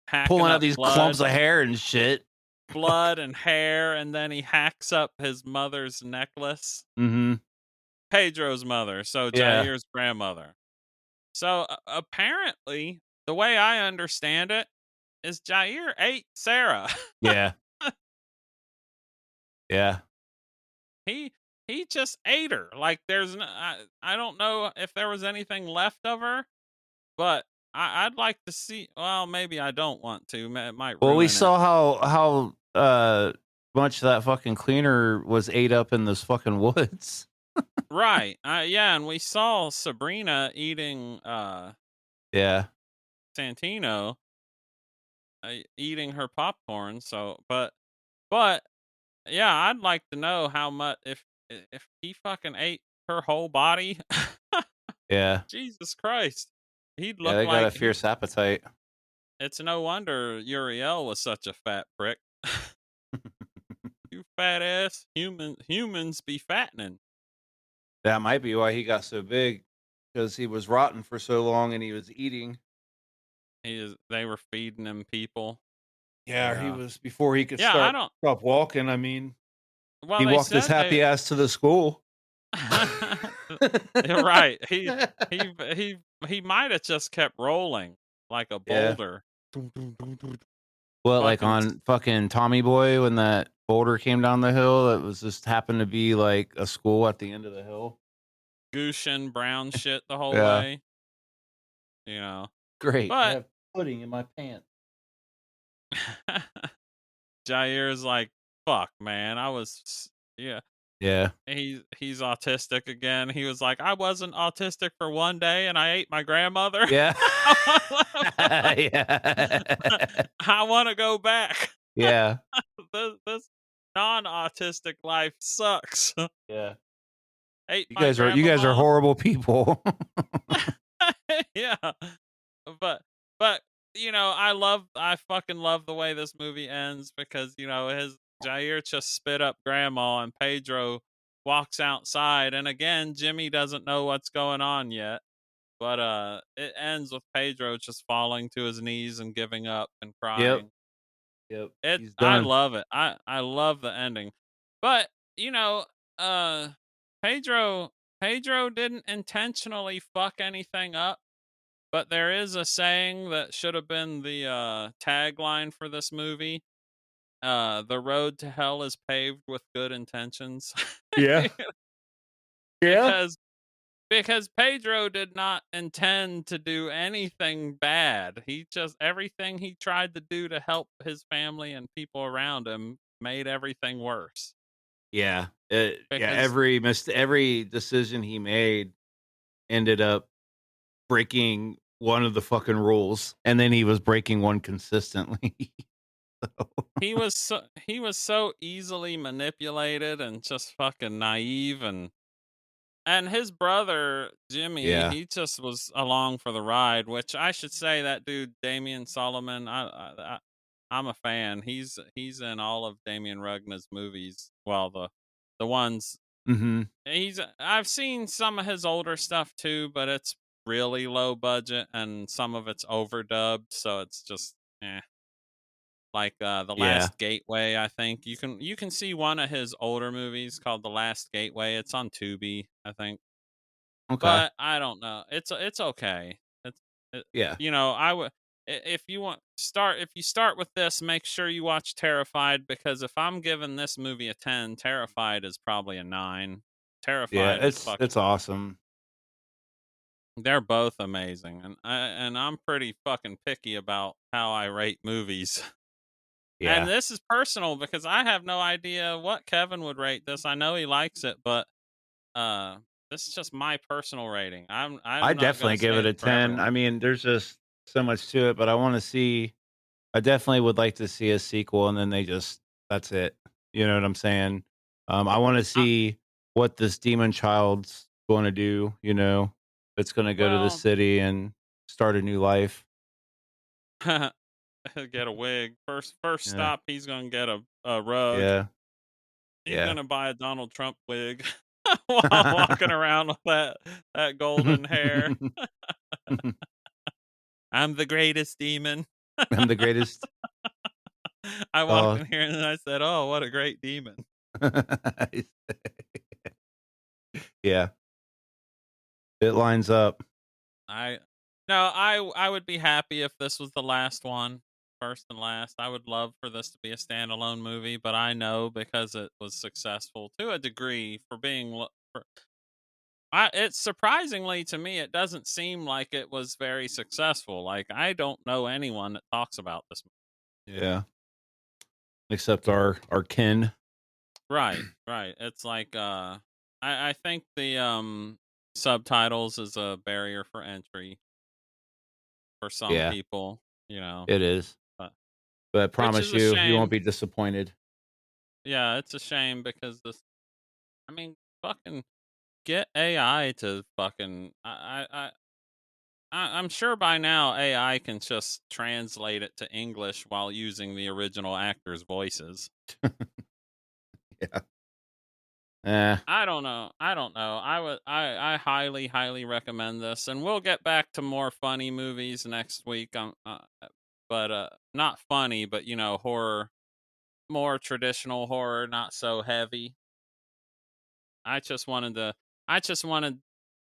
hacking Pulling out up these clumps of hair and shit. blood and hair, and then he hacks up his mother's necklace. Mhm. Pedro's mother, so Yeah. Jair's grandmother. So apparently, the way I understand it is Jair ate Sarah. Yeah. Yeah. he he just ate her. Like I don't know if there was anything left of her, but I'd like to see. Well, maybe I don't want to. It might Well, we ruin it. saw how much that fucking cleaner was ate up in those fucking woods. Right. Yeah, and we saw Sabrina eating Yeah. Santino eating her popcorn. So, but yeah, I'd like to know how much if he fucking ate her whole body. Yeah. Jesus Christ, he'd Yeah, look they got a like fierce appetite. It's no wonder Uriel was such a fat prick. You fat ass humans be fattening. That might be why he got so big, because he was rotten for so long and he was eating. They were feeding him people. Yeah, But he was before he could yeah, I don't. stop walking. I mean, Well, he they walked his said happy they. ass to the school. You're right. He he might have just kept rolling like a Yeah. boulder. What, like Fucking on fucking Tommy Boy when that boulder came down the hill that was just happened to be like a school at the end of the hill? Gushin brown shit the whole Yeah. way. You know, Great. I but have pudding in my pants. Jair's like, fuck, man. Yeah. Yeah. He's autistic again. He was like, I wasn't autistic for one day, and I ate my grandmother. Yeah. Yeah. I want to go back. Yeah. This non-autistic life sucks. Yeah. Ate You my guys are grandmama. horrible people. Yeah, but I fucking love the way this movie ends because his Jair just spit up grandma and Pedro walks outside, and again Jimmy doesn't know what's going on yet, but it ends with Pedro just falling to his knees and giving up and Yep. crying. Yep. It He's I done. love it. I love the ending. But, uh Pedro Pedro didn't intentionally fuck anything up, but there is a saying that should have been the tagline for this movie. The road to hell is paved with good intentions. Yeah. Yeah. because because Pedro did not intend to do anything bad. He just everything he tried to do to help his family and people around him made everything worse. Yeah. Yeah, Because every decision he made ended up breaking one of the fucking rules, and then he was breaking one consistently. So, he was so easily manipulated and just fucking naive, and his brother Jimmy, yeah. he just was along for the ride, which I should say that dude Damian Solomon, I'm a fan. He's in all of Damian Rugna's movies. Well, the ones Mhm. I've seen some of his older stuff too, but it's really low budget and some of it's overdubbed, so it's just like The Yeah. Last Gateway. I think you can see one of his older movies called The Last Gateway. It's on Tubi, I think. Okay. But I don't know. It's okay. It, Yeah. I would if you start with this, make sure you watch Terrified, because if I'm giving this movie a 10, Terrified is probably a 9. Yeah, Terrified is fucking it's awesome. they're both amazing, and I'm pretty fucking picky about how I rate movies. And Yeah. this is personal because I have no idea what Kevin would rate this. I know he likes it, but uh this is just my personal rating. I'm I not going definitely to give say it it a for 10. I everyone. mean, there's just so much to it, but I definitely would like to see a sequel, and then that's it. You know what I'm saying? I want to I, see what this demon child's going to do, it's going to go to the well, city and start a new life. get a wig. First Yeah. stop, he's going to get a rug. Yeah. He's Yeah. going to buy a Donald Trump wig while walking around with that golden hair. I'm the greatest demon. I'm the greatest. I walked Oh, in here and I said, "Oh, what a great demon." yeah, it lines up. I No, I would be happy if this was the last one, first and last. I would love for this to be a standalone movie, but I know because it was successful to a degree for being It's surprisingly to me, it doesn't seem like it was very successful. Like, I don't know anyone that talks about this. Yeah. Except our kin. Right, right. It's like I think the subtitles is a barrier for entry for some Yeah, people, you know. it is. But But I which promise is a you won't shame. be disappointed. Yeah, it's a shame because this I mean, fucking get AI to fucking I'm sure by now AI can just translate it to English while using the original actors' voices. Yeah. Eh. I don't know. I don't know. I highly highly recommend this, and we'll get back to more funny movies next week. But not funny, but you know, horror, more traditional horror, not so heavy. I just wanted to I just wanted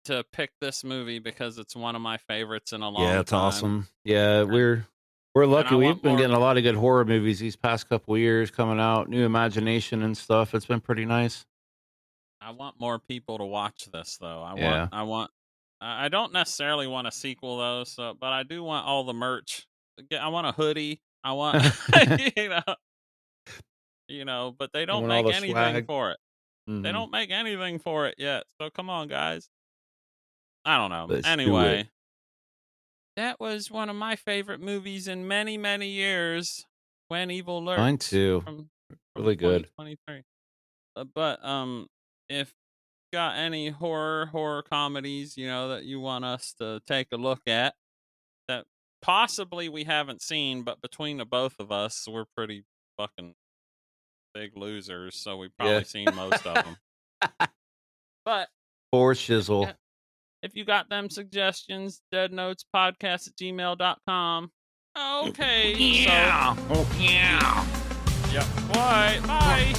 to pick this movie because it's one of my favorites in a Yeah, long it's time. awesome. Yeah, And we're and lucky. I We've want been more. getting a lot of good horror movies these past couple years coming out, new imagination and stuff. It's been pretty nice. I want more people to watch this though. Yeah. I don't necessarily want a sequel though, but I do want all the merch. I want a hoodie. I want you know, but they I don't want all make the anything swag. for it. They Hmm. don't make anything for it yet. So come on, guys. I don't know. Let's do it. Anyway, that was one of my favorite movies in many, many years. When Evil Mine Lurks too. from Really good. 2023. But if you got any horror comedies, that you want us to take a look at that possibly we haven't seen, but between the both of us, we're pretty fucking big losers, so we've Yeah. probably seen most of them. But For if you shizzle. got, if you got them suggestions, deadnotespodcast@gmail.com. Okay, Yeah. so Oh, yeah. yep. Bye. Bye.